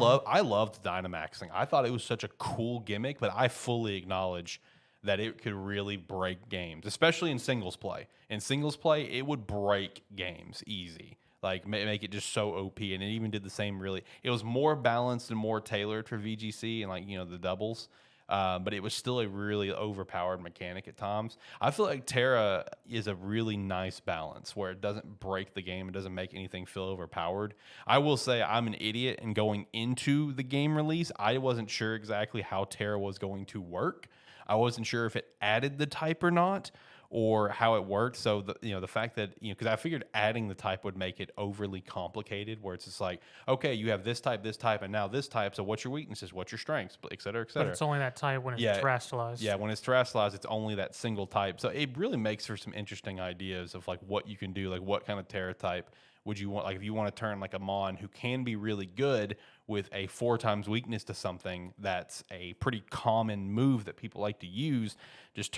loved Dynamaxing. I thought it was such a cool gimmick, but I fully acknowledge that it could really break games, especially in singles play. In singles play, it would break games easy. Like, make it just so OP, and it even did the same. Really, it was more balanced and more tailored for VGC and, like, you know, the doubles, but it was still a really overpowered mechanic at times. I feel like Terra is a really nice balance where it doesn't break the game, it doesn't make anything feel overpowered. I will say I'm an idiot, and going into the game release, I wasn't sure exactly how Terra was going to work. I wasn't sure if it added the type or not, or how it worked. So the fact that, because I figured adding the type would make it overly complicated, where it's just like, okay, you have this type, and now this type. So what's your weaknesses? What's your strengths? Et cetera, et cetera. But it's only that type when it's terrestrialized. Yeah, when it's terrestrialized, it's only that single type. So it really makes for some interesting ideas of like what you can do, like what kind of Terra type would you want? Like if you want to turn like a Mon who can be really good with a 4 times weakness to something that's a pretty common move that people like to use, just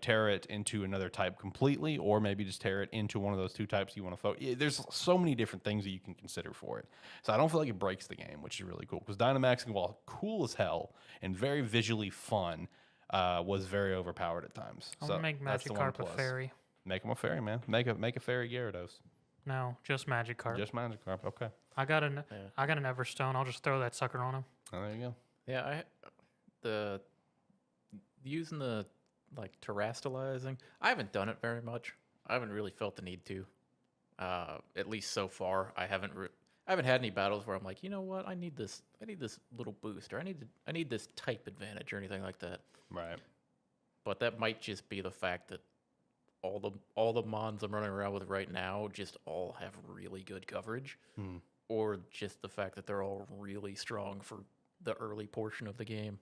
Terra it into another type completely, or maybe just Terra it into one of those 2 types you want to focus. There's so many different things that you can consider for it. So I don't feel like it breaks the game, which is really cool, because Dynamaxing, while cool as hell and very visually fun, was very overpowered at times. I'm so gonna make that's the one Magikarp a plus. fairy. Make him a fairy, man. Make a fairy Gyarados. No, just Magikarp. Just Magikarp. Okay. I got an Everstone. I'll just throw that sucker on him. Oh, there you go. Yeah, using the like terrestrializing, I haven't done it very much. I haven't really felt the need to. At least so far, I haven't had any battles where I'm like, you know what, I need this little boost, or I need this type advantage or anything like that. Right. But that might just be the fact that all the Mons I'm running around with right now just all have really good coverage, or just the fact that they're all really strong for the early portion of the game.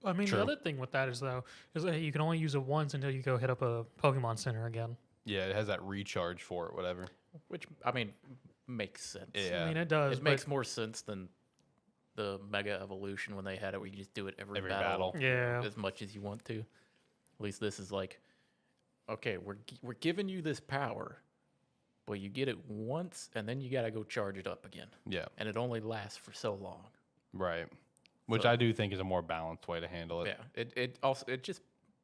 I mean, True. the other thing with that is that you can only use it once until you go hit up a Pokemon Center again. Yeah, it has that recharge for it, whatever. Which, I mean, makes sense. Yeah. I mean, it does. It makes more sense than the Mega Evolution when they had it, where you just do it every battle. Yeah. As much as you want to. At least this is like, okay, we're giving you this power, but you get it once, and then you got to go charge it up again. Yeah. And it only lasts for so long. Right. Which So- I do think is a more balanced way to handle it. Yeah.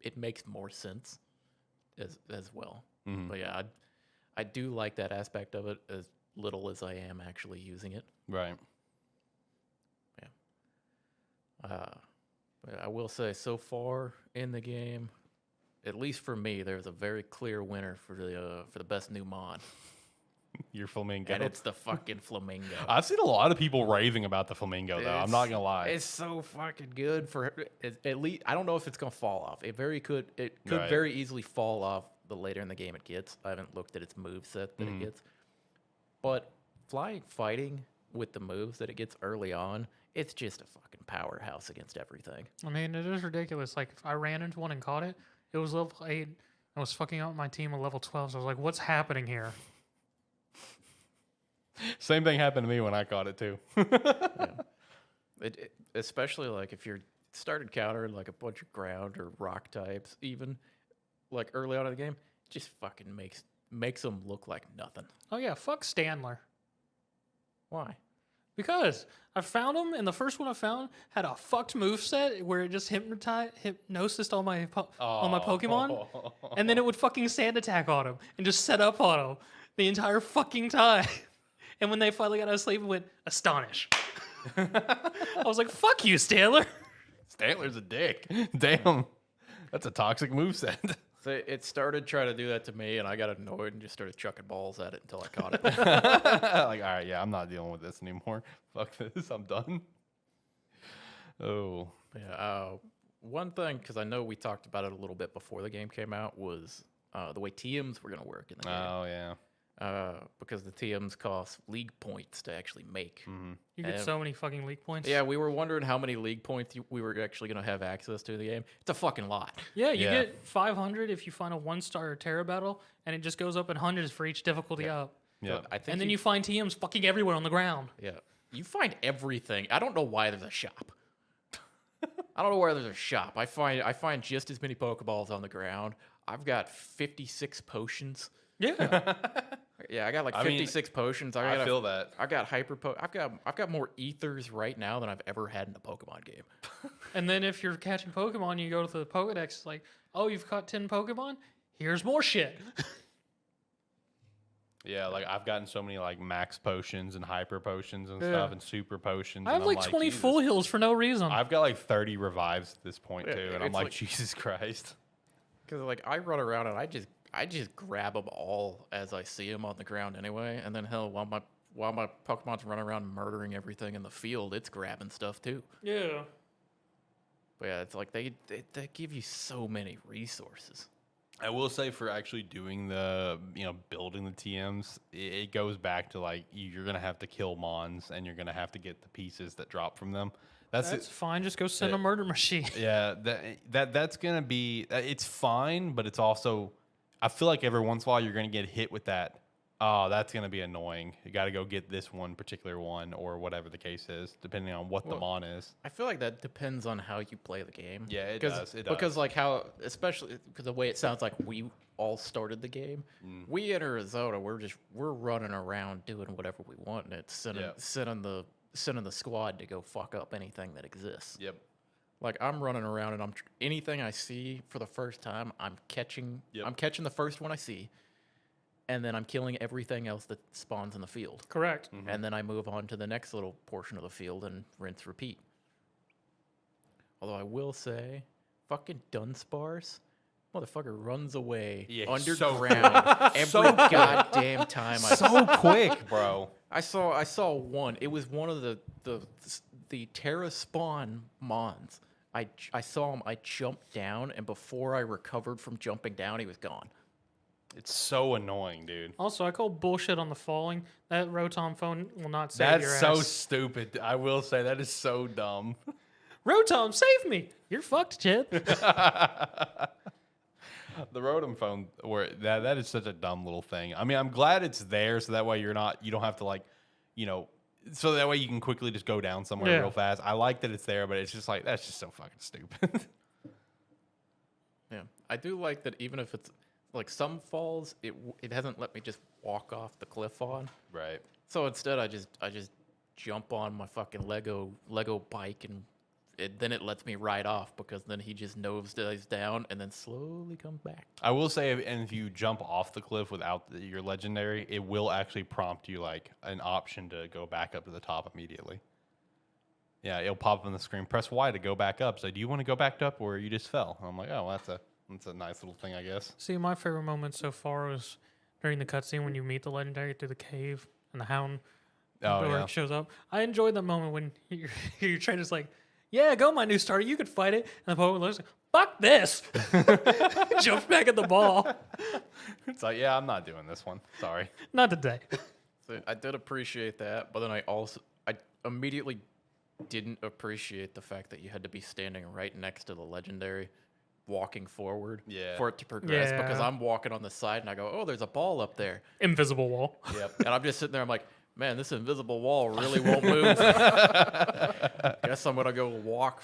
It makes more sense as well. Mhm. But yeah, I do like that aspect of it, as little as I am actually using it. Right. But I will say, so far in the game, at least for me, there's a very clear winner for the best new Mon, Your Flamingo. and it's the fucking Flamingo. I've seen a lot of people raving about the Flamingo, though. I'm not going to lie. It's so fucking good for at least. I don't know if it's gonna fall off. It could Right. very easily fall off the later in the game it gets. I haven't looked at its moveset that it gets, but flying fighting with the moves that it gets early on, it's just a fucking powerhouse against everything. I mean, it is ridiculous. Like, if I ran into one and caught it, it was level 8. I was fucking out my team at level 12. So I was like, what's happening here? Same thing happened to me when I caught it, too. It especially like if you're started countering like a bunch of ground or rock types, even like early on in the game, just fucking makes them look like nothing. Oh, yeah, fuck Standler. Why? Because I found him, and the first one I found had a fucked moveset where it just hypnosised all my Pokemon, and then it would fucking sand attack on him and just set up on him the entire fucking time. And when they finally got out of sleep, it went, astonish. I was like, fuck you, Standler. Stantler's a dick. Damn. That's a toxic moveset. So it started trying to do that to me, and I got annoyed and just started chucking balls at it until I caught it. Like, all right, yeah, I'm not dealing with this anymore. Fuck this, I'm done. Oh. Yeah. One thing, because I know we talked about it a little bit before the game came out, was the way TMs were going to work in the game. Oh, yeah. Because the TMs cost league points to actually make. Mm-hmm. You get so many fucking league points. Yeah, we were wondering how many league points we were actually going to have access to in the game. It's a fucking lot. Yeah, you Yeah. get 500 if you find a 1-star Terra battle, and it just goes up in hundreds for each difficulty up. Yeah. I think And then you find TMs fucking everywhere on the ground. Yeah. You find everything. I don't know why there's a shop. I don't know where there's a shop. I find just as many Pokeballs on the ground. I've got 56 potions. Yeah. Yeah, I got like I mean, 56 potions. I feel that. I got I've got more ethers right now than I've ever had in a Pokemon game. And then if you're catching Pokemon, you go to the Pokedex, it's like, oh, you've caught 10 Pokemon? Here's more shit. Yeah, like I've gotten so many like max potions and hyper potions and stuff and super potions. I have and I'm like 20 Jesus. full heals for no reason. I've got like 30 revives at this point Yeah, too, and I'm it's like, like- Jesus Christ. Because like I run around and I just grab them all as I see them on the ground anyway. And then hell, while my Pokemon's running around murdering everything in the field, it's grabbing stuff too. Yeah. But yeah, it's like they give you so many resources. I will say for actually doing the, building the TMs, it goes back to like you're gonna have to kill Mons and you're gonna have to get the pieces that drop from them. That's fine. Just go send a murder machine. Yeah, that's gonna be. It's fine, but it's also. I feel like every once in a while you're gonna get hit with that. Oh, that's gonna be annoying. You got to go get this one particular one or whatever the case is, depending on what the mon is. I feel like that depends on how you play the game. Yeah, it does. It Because does. like how, especially because the way it sounds like we all started the game. We in Arizona, we're running around doing whatever we want, and it's sending the squad to go fuck up anything that exists. Yep. Like I'm running around and anything I see for the first time, I'm catching. Yep. I'm catching the first one I see, and then I'm killing everything else that spawns in the field. Correct. And then I move on to the next little portion of the field and rinse, repeat. Although I will say, fucking Dunsparce, motherfucker runs away underground every goddamn time. So quick, bro. I saw one. It was one of the Terra spawn Mons. I saw him. I jumped down, and before I recovered from jumping down, he was gone. It's so annoying, dude. Also, I call bullshit on the falling. That Rotom phone will not save your That's ass. so stupid. I will say that is so dumb. Rotom, save me! You're fucked, kid. The Rotom phone, that is such a dumb little thing. I mean, I'm glad it's there, so that way you don't have to like, so that way you can quickly just go down somewhere real fast. I like that it's there, but it's just like that's just so fucking stupid. Yeah, I do like that. Even if it's like some falls, it hasn't let me just walk off the cliff on. Right. So instead, I just jump on my fucking Lego bike, and then it lets me ride off because then he just nosedives down and then slowly comes back. I will say, if you jump off the cliff without your legendary, it will actually prompt you like an option to go back up to the top immediately. Yeah, it'll pop up on the screen. Press Y to go back up. So, do you want to go back up, or you just fell? I'm like, oh, well, that's a nice little thing, I guess. See, my favorite moment so far was during the cutscene when you meet the legendary through the cave and the hound shows up. I enjoyed that moment when your trainer's like, yeah, go, my new starter. You could fight it. And the Pokemon looks like, fuck this. Jumps back at the ball. It's like, yeah, I'm not doing this one. Sorry. Not today. So I did appreciate that, but then I immediately didn't appreciate the fact that you had to be standing right next to the legendary, walking forward for it to progress. Yeah. Because I'm walking on the side and I go, oh, there's a ball up there. Invisible wall. Yep. And I'm just sitting there. I'm like, man, this invisible wall really won't move. Guess I'm gonna go walk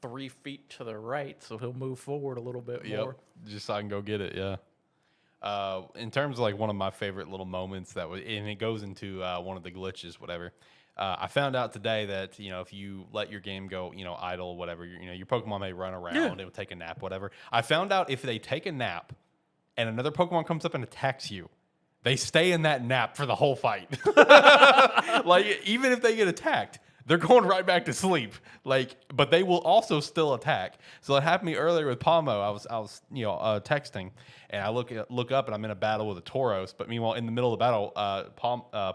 3 feet to the right, so he'll move forward a little bit more. Just so I can go get it. Yeah. In terms of like one of my favorite little moments and it goes into one of the glitches, whatever. I found out today that if you let your game go idle, whatever, your Pokemon may run around, it will take a nap, whatever. I found out if they take a nap and another Pokemon comes up and attacks you, they stay in that nap for the whole fight. Like even if they get attacked, they're going right back to sleep. Like, but they will also still attack. So it happened to me earlier with Palmo. I was texting, and I look up, and I'm in a battle with a Tauros. But meanwhile, in the middle of the battle,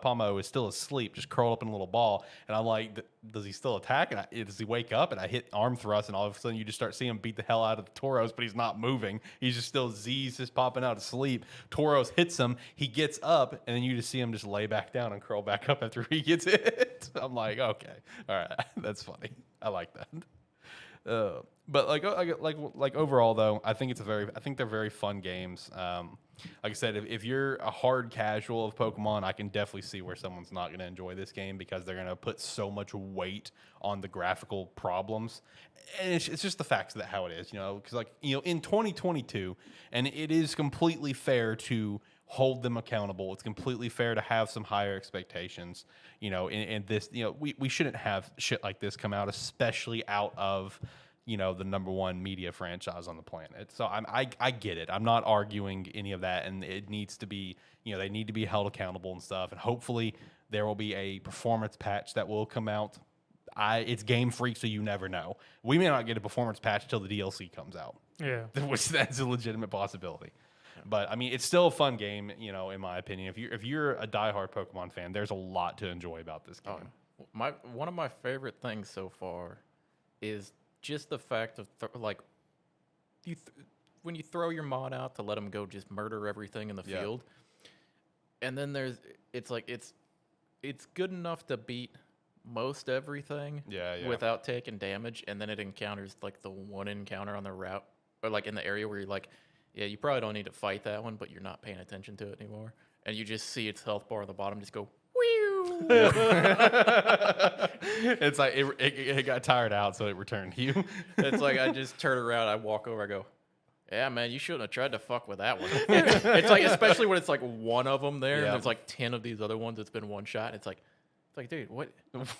Palmo is still asleep, just curled up in a little ball. And I'm like, does he still attack? And does he wake up? And I hit arm thrust, and all of a sudden you just start seeing him beat the hell out of the Tauros, but he's not moving. He's just still Z's just popping out of sleep. Tauros hits him. He gets up, and then you just see him just lay back down and curl back up after he gets hit. I'm like, okay, all right, that's funny. I like that. But like overall though, I think they're very fun games. Like I said, if you're a hard casual of Pokemon, I can definitely see where someone's not going to enjoy this game because they're going to put so much weight on the graphical problems, and it's just the facts of that how it is, because in 2022, and it is completely fair to hold them accountable. It's completely fair to have some higher expectations, and this, we shouldn't have shit like this come out, especially out of the #1 media franchise on the planet. So I get it. I'm not arguing any of that, and it needs to be, they need to be held accountable and stuff. And hopefully there will be a performance patch that will come out. It's Game Freak, so you never know. We may not get a performance patch until the DLC comes out. Yeah, which that's a legitimate possibility. But I mean, it's still a fun game, in my opinion. If you're a diehard Pokemon fan, there's a lot to enjoy about this game. One of my favorite things so far is just the fact of when you throw your mod out to let them go just murder everything in the field, and then it's good enough to beat most everything without taking damage, and then it encounters like the one encounter on the route or like in the area where you're like, yeah, you probably don't need to fight that one, but you're not paying attention to it anymore, and you just see its health bar on the bottom just go It's like it got tired out, so it returned to you. It's like I just turn around, I walk over, I go, yeah, man, you shouldn't have tried to fuck with that one. It's like, especially when it's like one of them there, and there's like 10 of these other ones that's been one shot. It's like, dude, what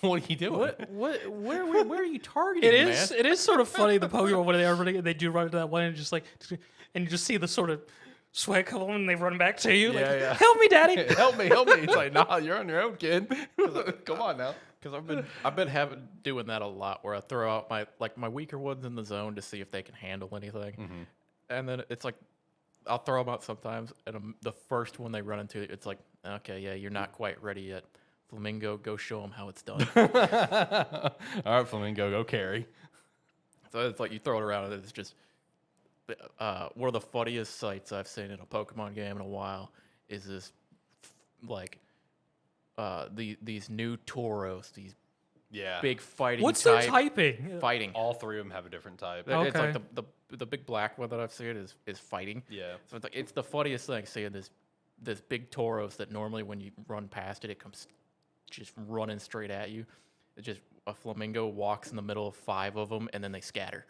are you doing? Where are you targeting? It is sort of funny, the Pokemon when they do run into that one and and you just see the sort of sweat come on and they run back to you. Help me, daddy. help me. It's like, nah, you're on your own, kid. Come on now. Because I've been doing that a lot, where I throw out my weaker ones in the zone to see if they can handle anything, and then it's like I'll throw them out sometimes, and the first one they run into, it's like, okay, yeah, you're not quite ready yet. Flamingo, go show them how it's done. All right, Flamingo, go carry. So it's like you throw it around, and it's just one of the funniest sights I've seen in a Pokemon game in a while is this, these new Tauros, these big fighting. What's their typing? Fighting. All three of them have a different type. It's like the big black one that I've seen is fighting. Yeah. So it's the funniest thing, seeing this big Tauros that normally when you run past it comes just running straight at you. It's just a Flamingo walks in the middle of 5 of them, and then they scatter.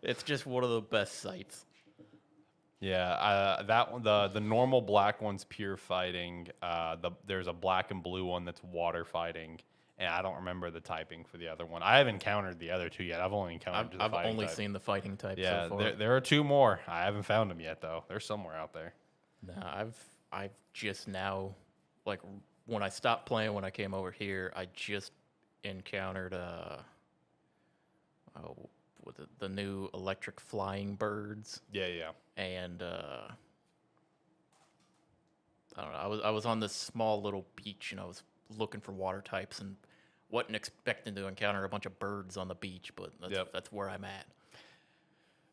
It's just one of the best sights. Yeah, that one, the normal black one's pure fighting. There's a black and blue one that's water fighting, and I don't remember the typing for the other one. I haven't encountered the other two yet. I've only encountered I've only seen the fighting type. Yeah, so far. There are 2 more. I haven't found them yet though. They're somewhere out there. Nah, I've just now, like when I stopped playing when I came over here, I just encountered the new electric flying birds. Yeah. And I don't know. I was on this small little beach, and I was looking for water types, and wasn't expecting to encounter a bunch of birds on the beach, but that's where I'm at.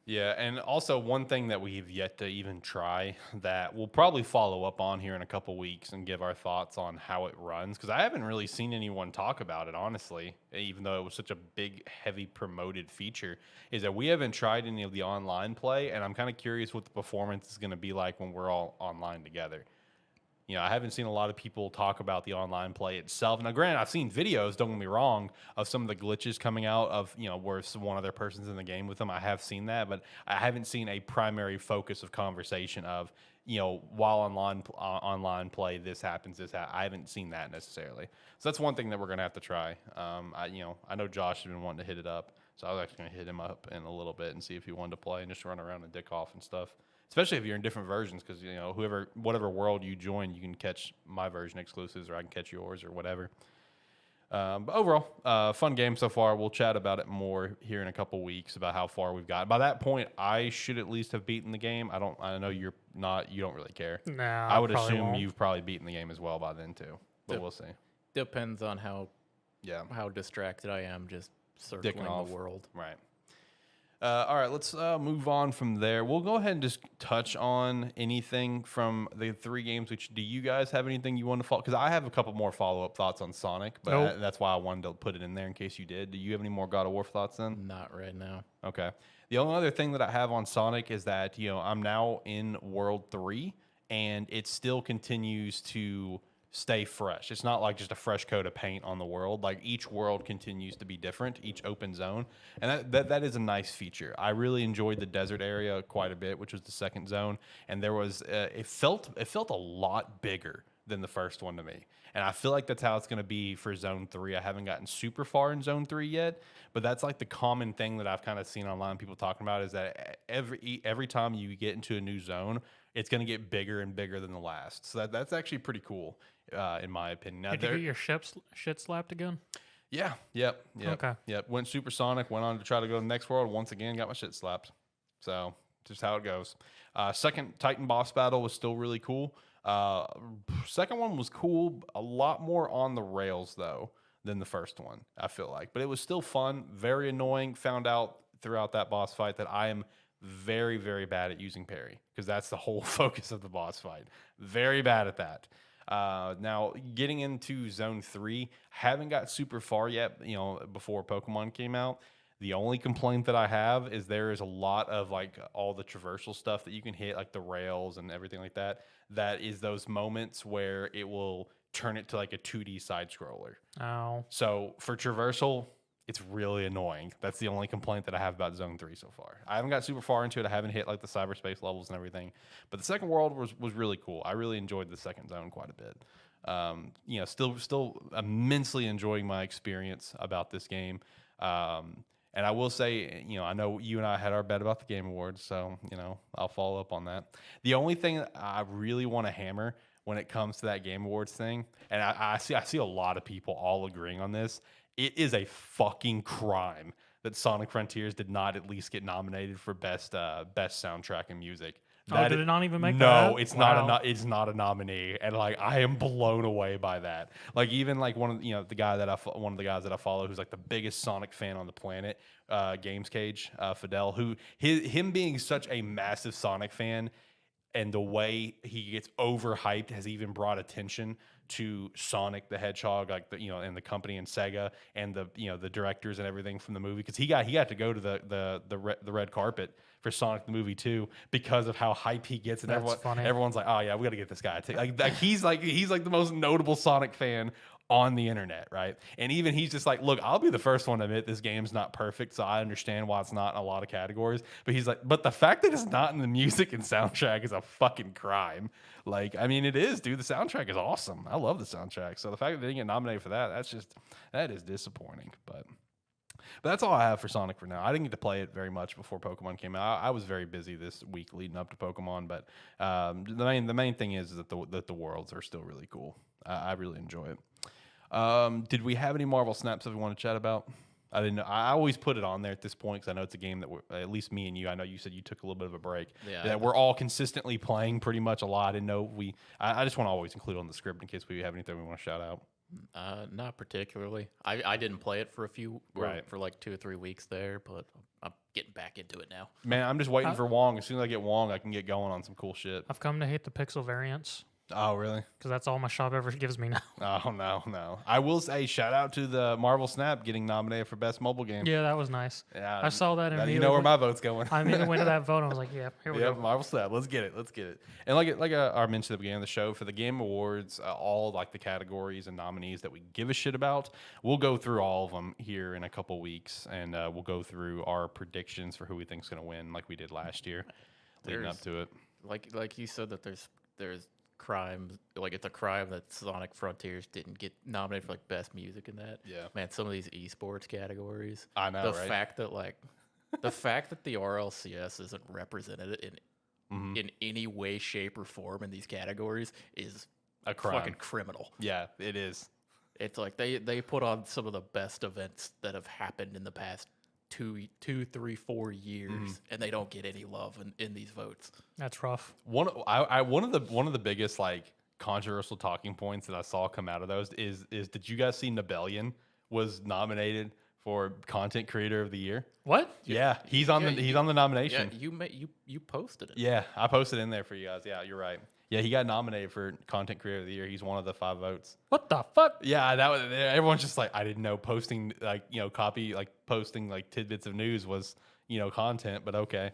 Yeah, and also one thing that we've yet to even try that we'll probably follow up on here in a couple weeks and give our thoughts on how it runs, because I haven't really seen anyone talk about it, honestly, even though it was such a big, heavy promoted feature, is that we haven't tried any of the online play, and I'm kind of curious what the performance is going to be like when we're all online together. I haven't seen a lot of people talk about the online play itself. Now, granted, I've seen videos, don't get me wrong, of some of the glitches coming out of, where one other person's in the game with them. I have seen that, but I haven't seen a primary focus of conversation of, while online play, this happens, I haven't seen that necessarily. So that's one thing that we're going to have to try. I know Josh has been wanting to hit it up, so I was actually going to hit him up in a little bit and see if he wanted to play and just run around and dick off and stuff. especially if you're in different versions, because whatever world you join, you can catch my version exclusives, or I can catch yours, or whatever. But overall, fun game so far. We'll chat about it more here in a couple weeks about how far we've got. By that point, I should at least have beaten the game. I know you're not. You don't really care. Nah, I would probably assume won't. you've probably beaten the game as well by then too. But we'll see. Depends on how Yeah. distracted I am just circling Dicking off. the world. Right. All right, let's move on from there. We'll go ahead and just touch on anything from the 3 games. Do you guys have anything you want to follow? Because I have a couple more follow-up thoughts on Sonic, but Nope. that's why I wanted to put it in there in case you did. Do you have any more God of War thoughts then? Not right now. Okay. The only other thing that I have on Sonic is that, I'm now in World 3, and it still continues to stay fresh. It's not like just a fresh coat of paint on the world. Like, each world continues to be different, each open zone, and that is a nice feature. I really enjoyed the desert area quite a bit, which was the second zone, and there was it felt a lot bigger than the first one to me. And I feel like that's how it's going to be for Zone 3. I haven't gotten super far in Zone 3 yet, but that's like the common thing that I've kind of seen online people talking about, is that every time you get into a new zone, it's going to get bigger and bigger than the last. So that's actually pretty cool, in my opinion. Now, Did you get your shit slapped again? Yeah, yep. Okay. Yep. Went supersonic, went on to try to go to the next world. Once again, got my shit slapped. So just how it goes. Second Titan boss battle was still really cool. Second one was cool, a lot more on the rails though than the first one, I feel like. But it was still fun, very annoying. Found out throughout that boss fight that I am very, very bad at using parry, because that's the whole focus of the boss fight. Very bad at that. Now, getting into Zone 3, haven't got super far yet, before Pokemon came out. The only complaint that I have is there is a lot of like all the traversal stuff that you can hit, like the rails and everything like that. That is those moments where it will turn it to like a 2D side scroller. Oh. So for traversal, it's really annoying. That's the only complaint that I have about Zone 3 so far. I haven't got super far into it. I haven't hit like the cyberspace levels and everything. But the second world was really cool. I really enjoyed the second zone quite a bit. Still immensely enjoying my experience about this game. And I will say, I know you and I had our bet about the Game Awards, so, I'll follow up on that. The only thing I really want to hammer when it comes to that Game Awards thing, and I see a lot of people all agreeing on this, it is a fucking crime that Sonic Frontiers did not at least get nominated for best soundtrack and music. Did it not even make no, that? it's Wow. it's not a nominee, and like I am blown away by that. Like even like one of the guys that I follow, who's like the biggest Sonic fan on the planet, Gamesthetic, Fidel, him being such a massive Sonic fan, and the way he gets overhyped has even brought attention to Sonic the Hedgehog, like and the company and Sega and the directors and everything from the movie, because he got to go to the red carpet for Sonic the movie too, because of how hype he gets, and That's funny. everyone's like, oh yeah, we got to get this guy. He's like the most notable Sonic fan on the internet, right? And even he's just like, look, I'll be the first one to admit this game's not perfect, so I understand why it's not in a lot of categories. But he's like, but the fact that it's not in the music and soundtrack is a fucking crime. Like, I mean, it is, dude. The soundtrack is awesome. I love the soundtrack. So the fact that they didn't get nominated for that, that is disappointing. But that's all I have for Sonic for now. I didn't get to play it very much before Pokemon came out. I was very busy this week leading up to Pokemon, but the main thing is that the worlds are still really cool. I really enjoy it. Did we have any Marvel Snaps that we want to chat about? I didn't know. I always put it on there at this point because I know it's a game that at least me and you. I know you said you took a little bit of a break. Yeah, that we're all consistently playing pretty much a lot. I didn't know I just want to always include on the script in case we have anything we want to shout out. Not particularly. I didn't play it for for like 2 or 3 weeks there, but I'm getting back into it now. Man, I'm just waiting for Wong. As soon as I get Wong, I can get going on some cool shit. I've come to hate the pixel variants Oh, really? because that's all my shop ever gives me now. Oh, no. I will say, shout out to the Marvel Snap getting nominated for Best Mobile Game. Yeah, that was nice. Yeah, I saw that now and you know where my vote's going. I immediately went to that vote and I was like, yeah, here we Yeah, go. Marvel Snap. Let's get it. And like I mentioned at the beginning of the show, for the Game Awards, all like the categories and nominees that we give a shit about, we'll go through all of them here in a couple weeks, and we'll go through our predictions for who we think's going to win, like we did last year, leading up to it. Like you said that there's crimes, like it's a crime that Sonic Frontiers didn't get nominated for like best music in that. Yeah. Man, some of these esports categories. I know, the right? fact that the fact that the RLCS isn't represented in in any way, shape, or form in these categories is A crime. fucking criminal. Yeah, it is. It's like they put on some of the best events that have happened in the past 2, 3, 4 years, and they don't get any love in these votes. That's rough. One of the biggest like controversial talking points that I saw come out of those is did you guys see Nebellion was nominated for Content Creator of the Year? What? Yeah, he's on the nomination. Yeah, you posted it. Yeah, I posted in there for you guys. Yeah, you're right. Yeah, he got nominated for Content Creator of the Year. He's one of the 5 votes. What the fuck? Yeah, that was everyone's just like, I didn't know posting posting like tidbits of news was, content, but okay.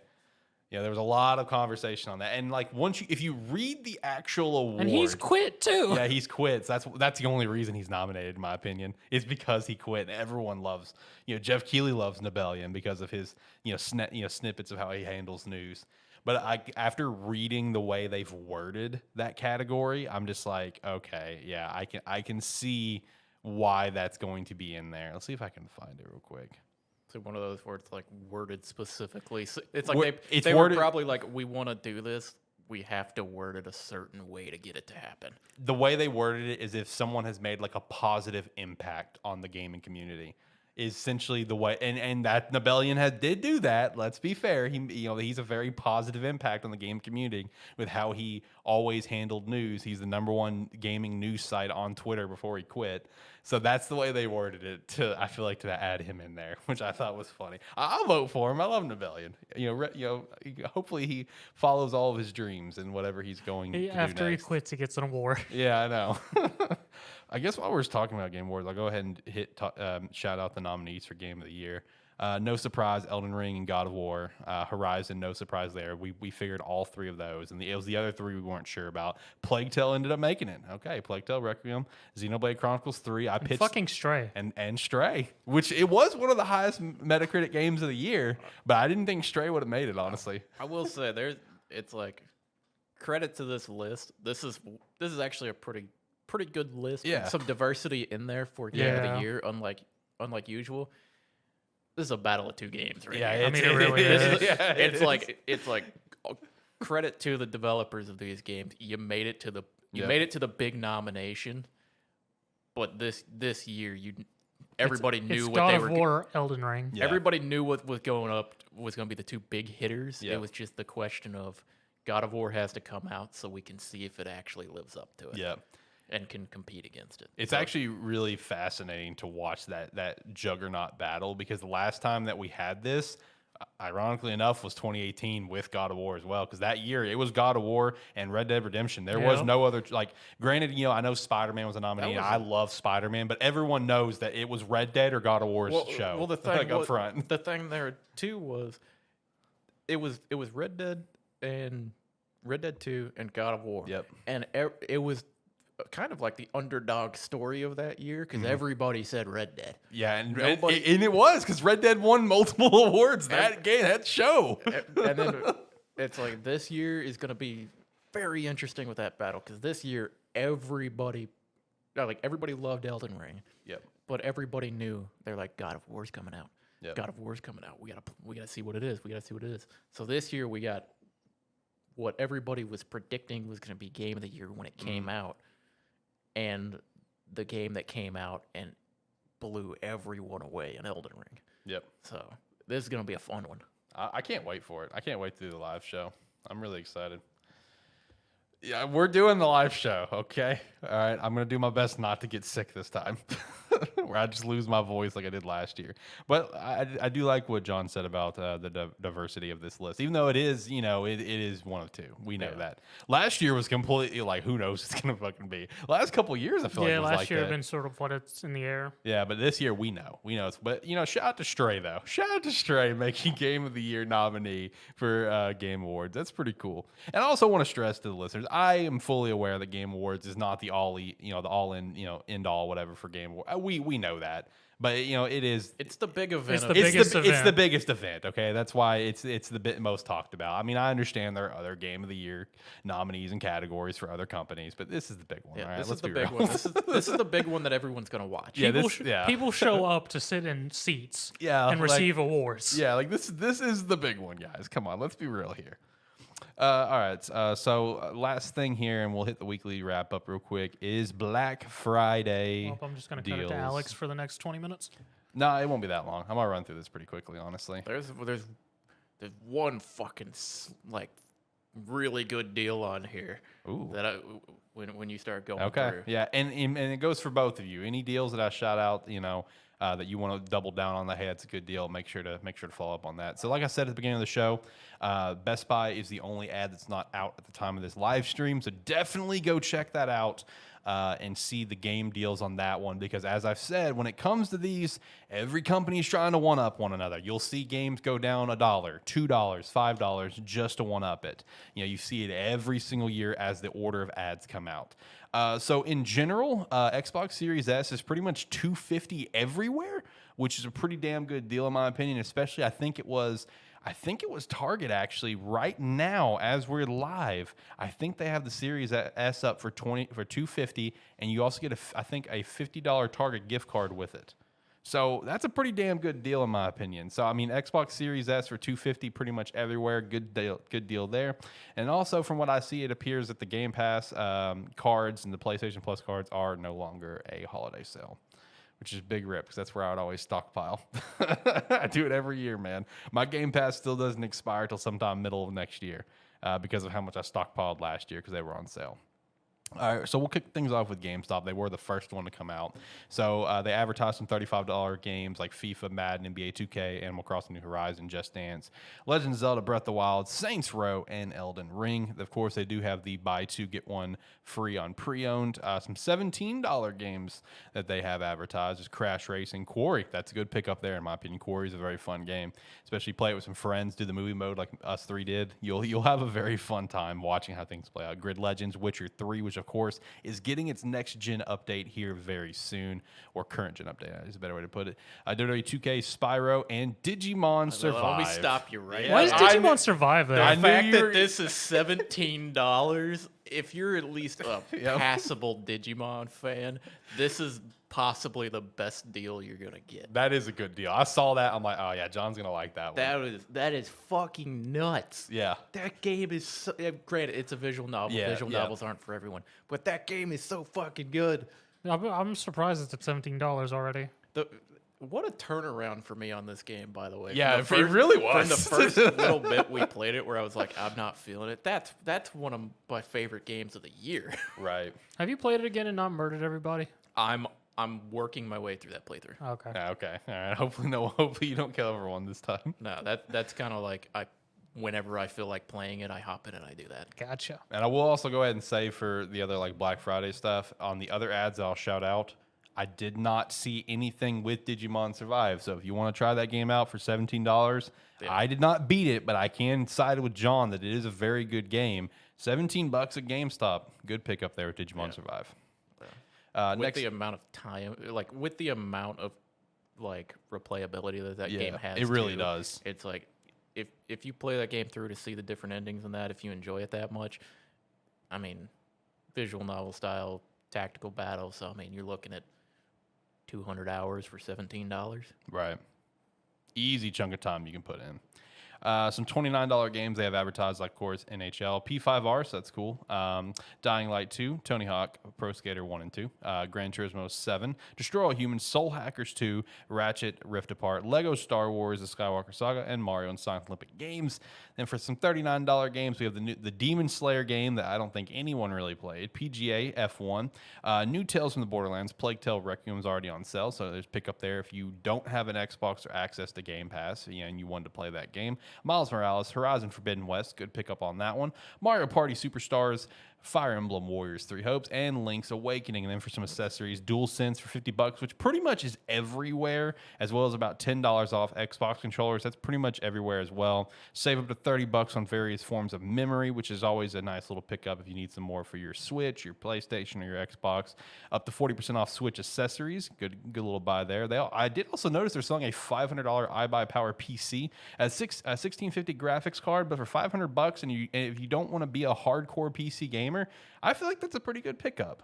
Yeah, there was a lot of conversation on that. And like if you read the actual award, And he's quit too. yeah, he's quit. So that's the only reason he's nominated, in my opinion, is because he quit. And everyone loves, Jeff Keighley loves Nebellion because of his, snippets of how he handles news. But after reading the way they've worded that category, I'm just like, okay, yeah, I can see why that's going to be in there. Let's see if I can find it real quick. So one of those where it's like worded specifically. So it's like It's they were worded- probably like, we want to do this. We have to word it a certain way to get it to happen. The way they worded it is if someone has made like a positive impact on the gaming community. Is essentially the way, and that Nebellion did do that. Let's be fair. He's a very positive impact on the game community with how he always handled news. He's the #1 gaming news site on Twitter before he quit. So that's the way they worded it. I feel like to add him in there, which I thought was funny. I'll vote for him. I love Nebellion. Hopefully he follows all of his dreams and whatever he's going to do After next. he quits, he gets an award. Yeah, I know. I guess while we're just talking about Game Awards, I'll go ahead and shout out the nominees for Game of the Year. No surprise, Elden Ring and God of War. Horizon, no surprise there. We figured all 3 of those, and it was the other 3 we weren't sure about. Plague Tale ended up making it. Okay, Plague Tale, Requiem, Xenoblade Chronicles 3. I pitched Fucking Stray. and Stray, which it was one of the highest Metacritic games of the year, but I didn't think Stray would have made it, honestly. I will say it's like credit to this list. This is actually a pretty good list. Yeah. Some diversity in there for Game of Yeah. the Year, unlike usual. This is a battle of 2 games, right? Yeah, here. I mean, it really is. Yeah, It's like credit to the developers of these games. You made it to the big nomination, but this year everybody knew it's what God they of were. War, Elden Ring. Yeah. Everybody knew what was going to be the 2 big hitters. Yeah. It was just the question of God of War has to come out so we can see if it actually lives up to it. Yeah. And can compete against it. It's So, actually really fascinating to watch that juggernaut battle, because the last time that we had this, ironically enough, was 2018 with God of War as well. Because that year it was God of War and Red Dead Redemption. There was Yeah. no other, like, granted, I know Spider-Man was a nominee. was And I love Spider-Man, but everyone knows that it was Red Dead or God of War's show. Well, the thing like, up front. The thing there too was it was Red Dead and Red Dead 2 and God of War. Yep. And it was kind of like the underdog story of that year because everybody said Red Dead. Yeah, and Nobody- it was because Red Dead won multiple awards that game, that show. And then it's like this year is going to be very interesting with that battle because this year everybody loved Elden Ring. Yep. But everybody knew they're like God of War's coming out. Yep. God of War's coming out. We gotta see what it is. We gotta see what it is. So this year we got what everybody was predicting was gonna be Game of the Year when it came out, and the game that came out and blew everyone away in Elden Ring. Yep. So this is gonna be a fun one. I can't wait for it. I can't wait to do the live show. I'm really excited. Yeah, we're doing the live show, okay? All right, I'm going to do my best not to get sick this time, where I just lose my voice like I did last year. But I do like what John said about the diversity of this list, even though it is, it is one of 2. We know that. Last year was completely like, who knows what's going to fucking be. Last couple of years, I feel like it was last like year that. had been sort of what it's in the air. Yeah, but this year we know. But shout out to Stray though. Shout out to Stray making Game of the Year nominee for Game Awards. That's pretty cool. And I also want to stress to the listeners, I am fully aware that Game Awards is not the all-in, end all whatever for Game Awards. We know that. But it is. It's the big event. It's the of biggest event. It's the biggest event. Okay, that's why it's the bit most talked about. I mean, I understand there are other Game of the Year nominees and categories for other companies, but this is the big one. Yeah, all right, this let's is the be big real. one. This is the big one that everyone's gonna watch. Yeah, People, people show up to sit in seats Yeah, and like- receive awards. Yeah, like this is the big one, guys. Come on, let's be real here. All right. So last thing here, and we'll hit the weekly wrap up real quick, is Black Friday. Well, I'm just going to cut it to Alex for the next 20 minutes. No, it won't be that long. I'm gonna run through this pretty quickly, honestly. There's one fucking like really good deal on here. Ooh. That when you start going Okay. through. Yeah, and it goes for both of you. Any deals that I shout out, that you want to double down on that, hey, that's a good deal. Make sure to follow up on that. So, like I said at the beginning of the show, Best Buy is the only ad that's not out at the time of this live stream. So definitely go check that out. And see the game deals on that one, because as I've said, when it comes to these, every company is trying to one-up one another. You'll see games go down $1, $2, $5 just to one-up it. You see it every single year as the order of ads come out. So in general, Xbox Series S is pretty much $250 everywhere, which is a pretty damn good deal in my opinion. Especially, I think it was Target actually right now as we're live. I think they have the Series S up for $250, and you also get a $50 Target gift card with it. So that's a pretty damn good deal in my opinion. So I mean, Xbox Series S for $250 pretty much everywhere. Good deal there. And also from what I see, it appears that the Game Pass cards and the PlayStation Plus cards are no longer a holiday sale, which is big rip, because that's where I would always stockpile. I do it every year, man. My Game Pass still doesn't expire till sometime middle of next year because of how much I stockpiled last year because they were on sale. All right, so we'll kick things off with GameStop. They were the first one to come out. So they advertised some $35 games like FIFA, Madden, NBA 2K, Animal Crossing New Horizons, Just Dance, Legend of Zelda, Breath of the Wild, Saints Row, and Elden Ring. Of course, they do have the buy two, get one free on pre-owned. Some $17 games that they have advertised is Crash Racing, Quarry. That's a good pickup there, in my opinion. Quarry is a very fun game, especially play it with some friends, do the movie mode like us three did. You'll have a very fun time watching how things play out. Grid Legends, Witcher 3, which of course is getting its next gen update here very soon, or current gen update is a better way to put it. WWE 2K, Spyro, and Digimon Survive. Let me stop you right. Why does Digimon Survive there? The fact that this is $17, if you're at least a passable Digimon fan, this is possibly the best deal you're gonna get. That is a good deal. I saw that. I'm like, oh yeah, John's gonna like that one. That is fucking nuts. Yeah. That game is so, granted, it's a visual novel. Yeah, Visual novels aren't for everyone, but that game is so fucking good. I'm surprised it's at $17 already. What a turnaround for me on this game, by the way. Yeah, it really was. From the first little bit we played it, where I was like, I'm not feeling it. That's one of my favorite games of the year. Right. Have you played it again and not murdered everybody? I'm working my way through that playthrough. Okay. Okay. All right. Hopefully you don't kill everyone this time. No, that's kind of like whenever I feel like playing it, I hop in and I do that. Gotcha. And I will also go ahead and say for the other like Black Friday stuff, on the other ads I'll shout out, I did not see anything with Digimon Survive. So if you want to try that game out for $17, I did not beat it, but I can side with John that it is a very good game. $17 at GameStop. Good pickup there with Digimon Survive. With the amount of time, like with the amount of like replayability that game has, it really does. It's like if you play that game through to see the different endings and that, if you enjoy it that much, I mean, visual novel style tactical battle. So I mean, you're looking at 200 hours for $17. Right. Easy chunk of time you can put in. Some $29 games they have advertised, like, of course, NHL, P5R, so that's cool. Dying Light 2, Tony Hawk, Pro Skater 1 and 2, Gran Turismo 7, Destroy All Humans, Soul Hackers 2, Ratchet, Rift Apart, Lego Star Wars, The Skywalker Saga, and Mario and Sonic Olympic Games. Then for some $39 games, we have the Demon Slayer game that I don't think anyone really played, PGA F1, New Tales from the Borderlands, Plague Tale Requiem is already on sale, so there's pick up there if you don't have an Xbox or access to Game Pass, and you wanted to play that game. Miles Morales, Horizon Forbidden West, good pickup on that one. Mario Party Superstars, Fire Emblem Warriors 3 Hopes, and Link's Awakening. And then for some accessories, DualSense for $50, which pretty much is everywhere, as well as about $10 off Xbox controllers. That's pretty much everywhere as well. Save up to $30 on various forms of memory, which is always a nice little pickup if you need some more for your Switch, your PlayStation, or your Xbox. Up to 40% off Switch accessories. Good little buy there. I did also notice they're selling a $500 iBuy Power PC, a 1650 graphics card, but for $500, and if you don't want to be a hardcore PC gamer, gamer, I feel like that's a pretty good pickup,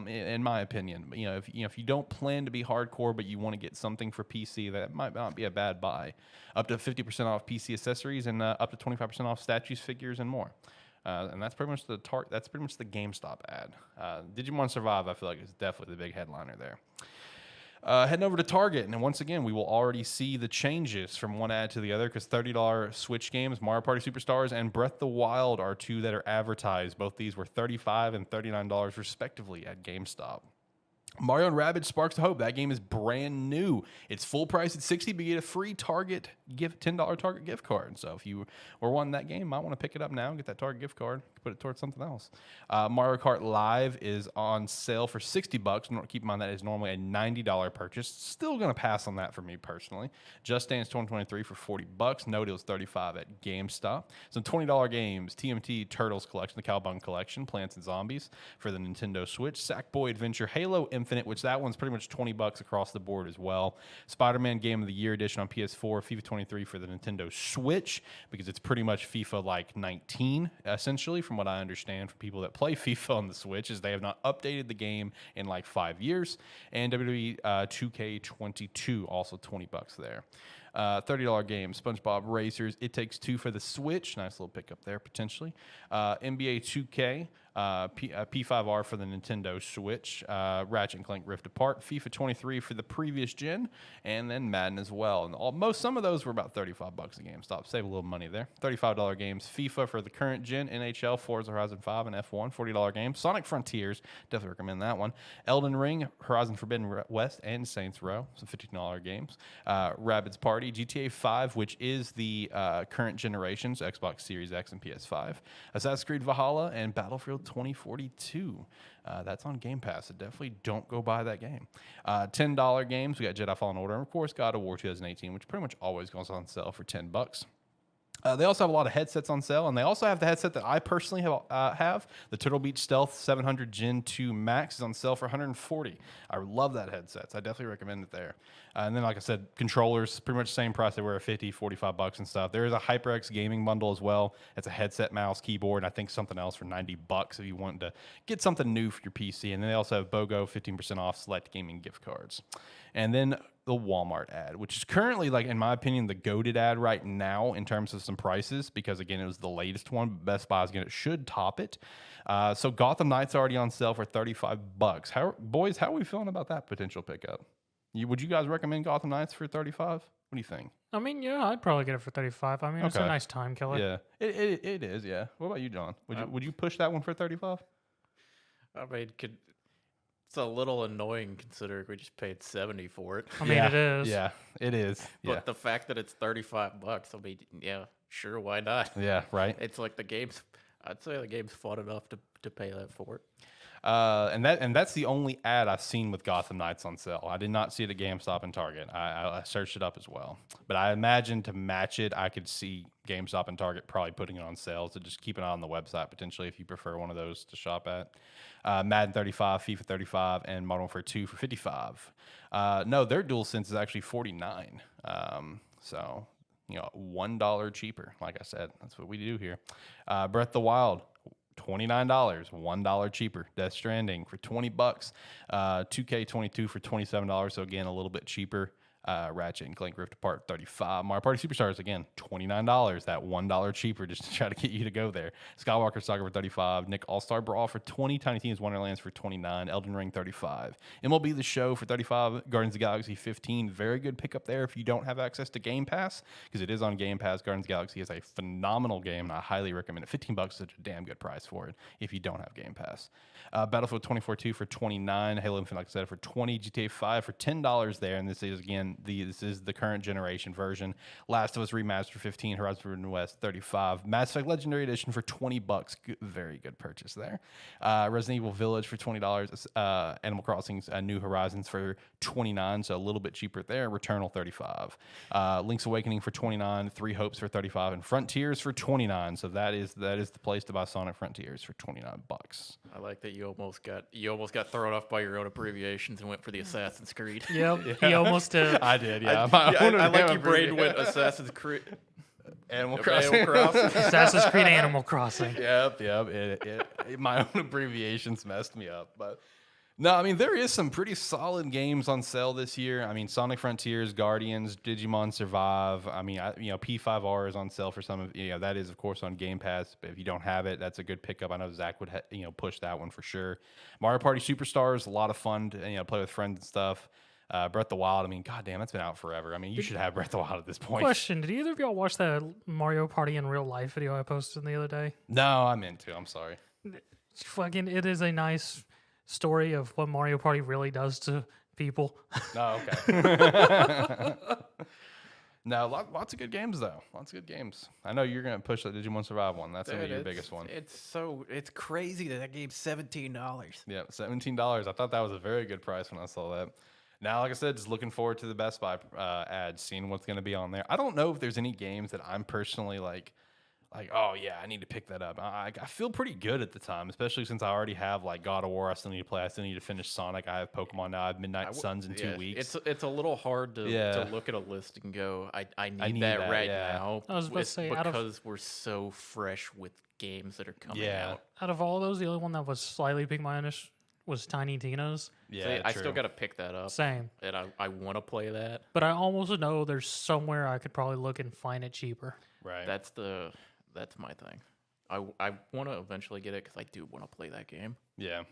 in my opinion. But, if you don't plan to be hardcore, but you want to get something for PC, that might not be a bad buy. Up to 50% off PC accessories and up to 25% off statues, figures, and more. And that's pretty much that's pretty much the GameStop ad. Digimon Survive, I feel like, is definitely the big headliner there. Heading over to Target, and once again, we will already see the changes from one ad to the other because $30 Switch games, Mario Party Superstars and Breath of the Wild are two that are advertised. Both these were $35 and $39 respectively at GameStop. Mario and Rabbids Sparks of Hope. That game is brand new. It's full price at $60, but you get a free Target $10 Target gift card. So if you were wanting that game, might want to pick it up now and get that Target gift card. Put it towards something else. Mario Kart Live is on sale for $60. Keep in mind that is normally a $90 purchase. Still going to pass on that for me personally. Just Dance 2023 for $40. No Deals $35 at GameStop. Some $20 games. TMT Turtles Collection, the Cowabunga Collection, Plants and Zombies for the Nintendo Switch. Sackboy Adventure, Halo Infinite, which that one's pretty much $20 across the board as well. Spider-Man Game of the Year Edition on PS4, FIFA 23 for the Nintendo Switch, because it's pretty much FIFA like 19, essentially, from what I understand from people that play FIFA on the Switch, is they have not updated the game in like 5 years. And WWE 2K22, also $20 there. $30 game, SpongeBob Racers, It Takes Two for the Switch. Nice little pickup there, potentially. NBA 2K, P5R for the Nintendo Switch, Ratchet and Clank Rift Apart, FIFA 23 for the previous gen, and then Madden as well. And some of those were about $35 a GameStop. Save a little money there. $35 games, FIFA for the current gen, NHL, Forza Horizon 5, and F1, $40 games. Sonic Frontiers, definitely recommend that one. Elden Ring, Horizon Forbidden West, and Saints Row, some $15 games. Rabbids Party, GTA 5, which is the current generations, Xbox Series X and PS5. Assassin's Creed Valhalla, and Battlefield 2042. That's on Game Pass, so definitely don't go buy that game. $10 games, we got Jedi Fallen Order, and of course God of War 2018, which pretty much always goes on sale for $10. They also have a lot of headsets on sale, and they also have the headset that I personally have. The Turtle Beach Stealth 700 Gen 2 Max is on sale for $140. I love that headset, so I definitely recommend it there. And then, like I said, controllers, pretty much the same price they were at $50, $45 and stuff. There is a HyperX gaming bundle as well. It's a headset, mouse, keyboard, and I think something else for $90 if you want to get something new for your PC. And then they also have BOGO, 15% off select gaming gift cards. And then the Walmart ad, which is currently, like, in my opinion, the GOTY ad right now in terms of some prices, because again, it was the latest one. Best Buy is going to should top it. So Gotham Knights already on sale for $35. Boys, how are we feeling about that potential pickup? Would you guys recommend Gotham Knights for $35? What do you think? I mean, yeah, I'd probably get it for $35. I mean, it's a nice time killer. Yeah, it is. Yeah. What about you, John? Would you push that one for $35? I mean, it's a little annoying considering we just paid $70 for it. I mean, it is. Yeah, it is. But the fact that it's $35, I mean, yeah, sure, why not? Yeah, right. It's like I'd say the game's fun enough to pay that for it. And that's the only ad I've seen with Gotham Knights on sale. I did not see it at GameStop and Target. I searched it up as well. But I imagine to match it, I could see GameStop and Target probably putting it on sale. So just keep an eye on the website potentially if you prefer one of those to shop at. Madden 35, FIFA 35, and Modern Warfare 2 for $55. No, their DualSense is actually $49. So, $1 cheaper. Like I said, that's what we do here. Breath of the Wild, $29, $1 cheaper. Death Stranding for $20. 2K22 for $27. So again, a little bit cheaper. Ratchet and Clank Rift Apart, $35. Mario Party Superstars, again, $29. That $1 cheaper just to try to get you to go there. Skywalker Saga for $35. Nick All-Star Brawl for $20. Tiny Tina's Wonderlands for $29. Elden Ring, $35. MLB The Show for $35. Guardians of the Galaxy, $15. Very good pickup there if you don't have access to Game Pass, because it is on Game Pass. Guardians of the Galaxy is a phenomenal game, and I highly recommend it. $15 is such a damn good price for it if you don't have Game Pass. Battlefield 2042 for $29. Halo Infinite, like I said, for $20. GTA 5 for $10 there, and this is, again, this is the current generation version. Last of Us Remastered, $15. Horizon Forbidden West, $35. Mass Effect Legendary Edition for $20. Very good purchase there. Resident Evil Village for $20. Animal Crossing's New Horizons for $29, so a little bit cheaper there. Returnal, $35. Link's Awakening for $29. Three Hopes for $35, and Frontiers for $29. So that is the place to buy Sonic Frontiers for $29. I like that you almost got thrown off by your own abbreviations and went for the Assassin's Creed. Yep, he almost did. I did, yeah. I like you brain went Assassin's Creed. Animal Crossing. Assassin's Creed Animal Crossing. Yep. My own abbreviations messed me up, but no, I mean there is some pretty solid games on sale this year. I mean Sonic Frontiers, Guardians, Digimon Survive. I mean, P5R is on sale for some of that is of course on Game Pass. But if you don't have it, that's a good pickup. I know Zach would push that one for sure. Mario Party Superstars, a lot of fun to play with friends and stuff. Breath of the Wild. I mean, goddamn, that's been out forever. I mean, you should have Breath of the Wild at this point. Question: did either of y'all watch that Mario Party in real life video I posted the other day? No, I'm into. I'm sorry. It is a nice story of what Mario Party really does to people. Oh, okay. No, lots of good games though. Lots of good games. I know you're gonna push that Digimon Survive one. That's gonna be your biggest one. It's crazy that game's $17. Yeah, $17. I thought that was a very good price when I saw that. Now, like I said, just looking forward to the Best Buy ads, seeing what's gonna be on there. I don't know if there's any games that I'm personally like, oh yeah, I need to pick that up. I feel pretty good at the time, especially since I already have like God of War. I still need to play. I still need to finish Sonic. I have Pokemon now. I have Midnight Suns in 2 weeks. It's a little hard to look at a list and go, I need that right now. I was about to say, because we're so fresh with games that are coming out. Out of all those, the only one that was slightly piqued my interest was Tiny Tina's. Yeah, I still got to pick that up. Same. And I want to play that. But I almost know there's somewhere I could probably look and find it cheaper. Right. That's my thing. I want to eventually get it because I do want to play that game. Yeah.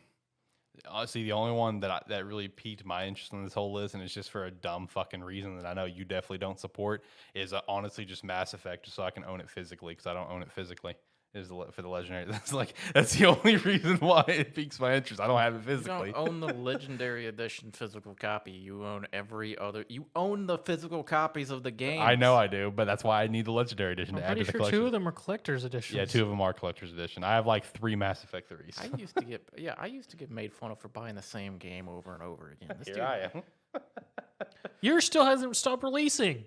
Honestly, the only one that really piqued my interest in this whole list, and it's just for a dumb fucking reason that I know you definitely don't support, is honestly just Mass Effect, just so I can own it physically, because I don't own it physically. Is for the legendary. That's the only reason why it piques my interest. I don't have it physically. You don't own the legendary edition physical copy. You own every other. You own the physical copies of the game. I know I do, but that's why I need the legendary edition to add to the collection. Two of them are collector's editions. Yeah, 2 of them are collector's edition. I have like 3 Mass Effect 3s. I used to get made fun of for buying the same game over and over again. Here I am. Yours still hasn't stopped releasing.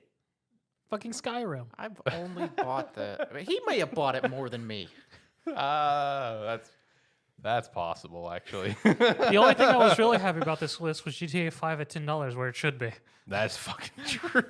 Fucking Skyrim. I've only bought that. I mean, he may have bought it more than me. That's possible, actually. The only thing I was really happy about this list was GTA 5 at $10, where it should be. That's fucking true.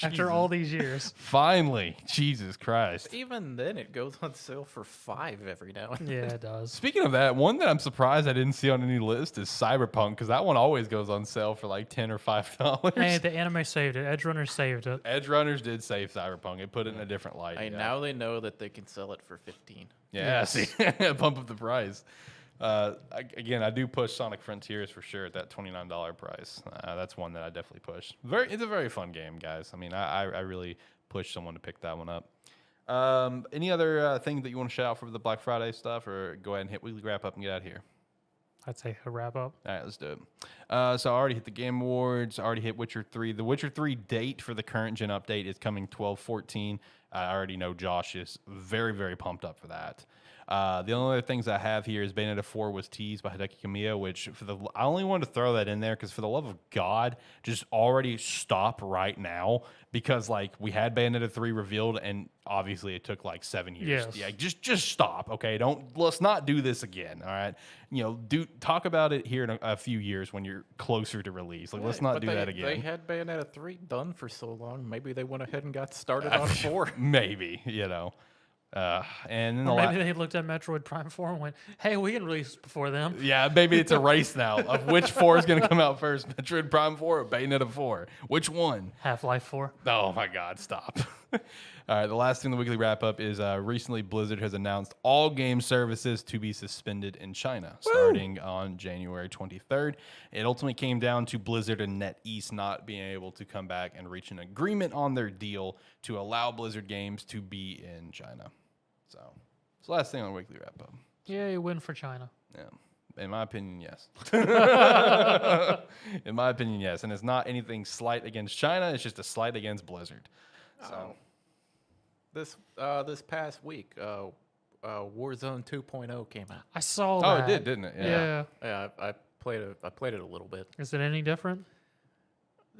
After all these years. Finally. Jesus Christ. Even then, it goes on sale for $5 every now and then. Yeah, it does. Speaking of that, one that I'm surprised I didn't see on any list is Cyberpunk, because that one always goes on sale for like $10 or $5. Hey, the anime saved it. Edge Runners saved it. Edge Runners did save Cyberpunk. It put it in a different light. Now they know that they can sell it for $15. Yeah, yes. See, bump up the price. Again, I do push Sonic Frontiers for sure at that $29 price. That's one that I definitely push. It's a very fun game, guys. I mean, I really push someone to pick that one up. Any other thing that you want to shout out for the Black Friday stuff, or go ahead and hit weekly wrap up and get out of here? I'd say a wrap up. All right, let's do it. So I already hit the Game Awards. I already hit Witcher 3. The Witcher 3 date for the current gen update is coming 12/14. I already know Josh is very, very pumped up for that. The only other things I have here is Bayonetta 4 was teased by Hideki Kamiya, which I only wanted to throw that in there because for the love of God, just already stop right now, because like we had Bayonetta 3 revealed and obviously it took like 7 years. Yes. Yeah, just stop, okay? Let's not do this again, all right? Talk about it here in a few years when you're closer to release. Like, let's not do that again. They had Bayonetta 3 done for so long. Maybe they went ahead and got started on 4. Maybe, and then maybe they looked at Metroid Prime 4 and went, hey, we can release before them. Yeah, maybe it's a race now of which 4 is going to come out first, Metroid Prime 4 or Bayonetta 4. Which one? Half-Life 4. Oh my God, stop. All right, the last thing the weekly wrap-up is recently Blizzard has announced all game services to be suspended in China starting on January 23rd. It ultimately came down to Blizzard and NetEase not being able to come back and reach an agreement on their deal to allow Blizzard games to be in China. So, it's the last thing on the weekly wrap-up. Yay, win for China. Yeah. In my opinion, yes. In my opinion, yes. And it's not anything slight against China. It's just a slight against Blizzard. So, this past week, Warzone 2.0 came out. I saw that. Oh, it did, didn't it? Yeah. Yeah, I played it a little bit. Is it any different?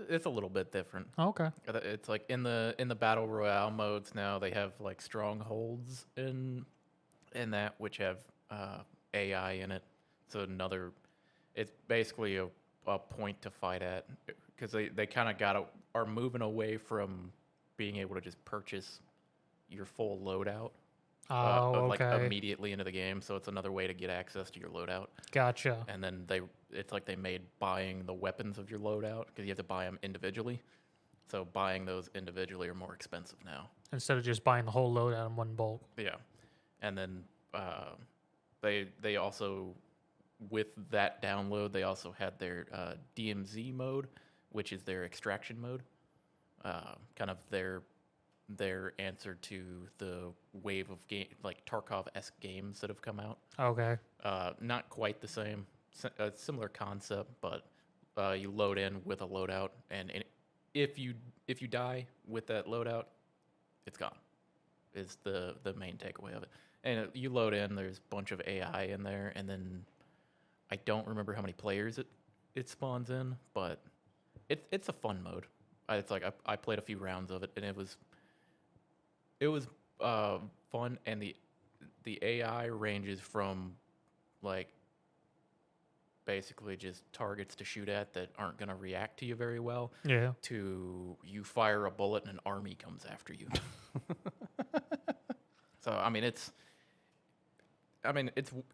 It's a little bit different. Okay. It's like in the battle royale modes now they have like strongholds in that which have AI in it. So it's basically a point to fight at, because they kind of are moving away from being able to just purchase your full loadout. Oh, Like okay. immediately into the game, so it's another way to get access to your loadout. Gotcha. And then it's like they made buying the weapons of your loadout because you have to buy them individually. So buying those individually are more expensive now. Instead of just buying the whole loadout in one bulk. Yeah, and then they also, with that download, they also had their DMZ mode, which is their extraction mode, kind of their answer to the wave of game like Tarkov-esque games that have come out. Okay. Not quite the same, a similar concept, but you load in with a loadout, and if you die with that loadout, it's gone. Is the main takeaway of it. And you load in, there's a bunch of AI in there, and then I don't remember how many players it spawns in, but it's a fun mode. It's like I played a few rounds of it, and it was fun, and the AI ranges from like basically just targets to shoot at that aren't going to react to you very well, Yeah. to you fire a bullet and an army comes after you. So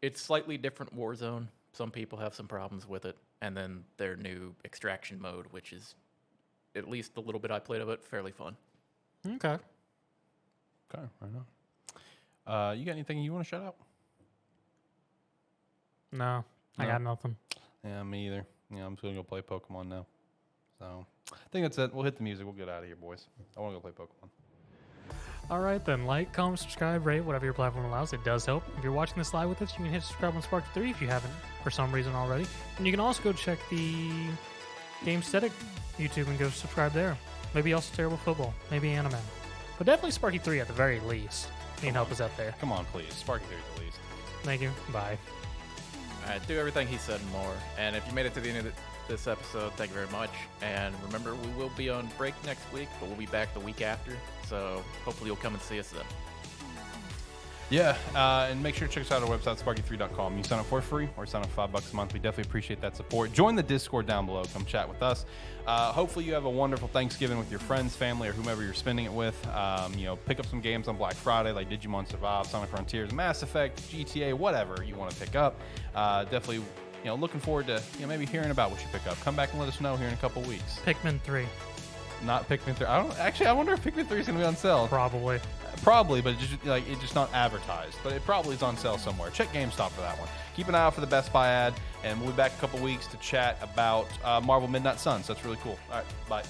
it's slightly different Warzone. Some people have some problems with it, and then their new extraction mode, which is at least the little bit I played of it, fairly fun. Okay. Okay, right on. You got anything you want to shout out? No, I No. got nothing. Yeah, me either. Yeah, I'm just gonna go play Pokemon now. So I think that's it. We'll hit the music. We'll get out of here, boys. I want to go play Pokemon. All right, then. Like, comment, subscribe, rate, whatever your platform allows. It does help. If you're watching this live with us, you can hit subscribe on SparkE3 if you haven't for some reason already. And you can also go check the Gamesthetic YouTube and go subscribe there. Maybe also Terrible Football. Maybe AniMan. But definitely SparkE3 at the very least. You can help us out there. Come on, please. SparkE3 at the least. Thank you. Bye. All right, do everything he said and more. And if you made it to the end of this episode, thank you very much. And remember, we will be on break next week, but we'll be back the week after. So hopefully you'll come and see us then. Yeah, and make sure to check us out on our website, SparkE3.com. You sign up for free or sign up $5 a month. We definitely appreciate that support. Join the Discord down below. Come chat with us. Hopefully you have a wonderful Thanksgiving with your friends, family, or whomever you're spending it with. Pick up some games on Black Friday like Digimon Survive, Sonic Frontiers, Mass Effect, GTA, whatever you want to pick up. Definitely, looking forward to maybe hearing about what you pick up. Come back and let us know here in a couple weeks. Pikmin 3. Not Pikmin 3. I wonder if Pikmin 3 is going to be on sale. Probably, but it's just not advertised. But it probably is on sale somewhere. Check GameStop for that one. Keep an eye out for the Best Buy ad, and we'll be back in a couple weeks to chat about Marvel Midnight Suns. That's really cool. All right, bye.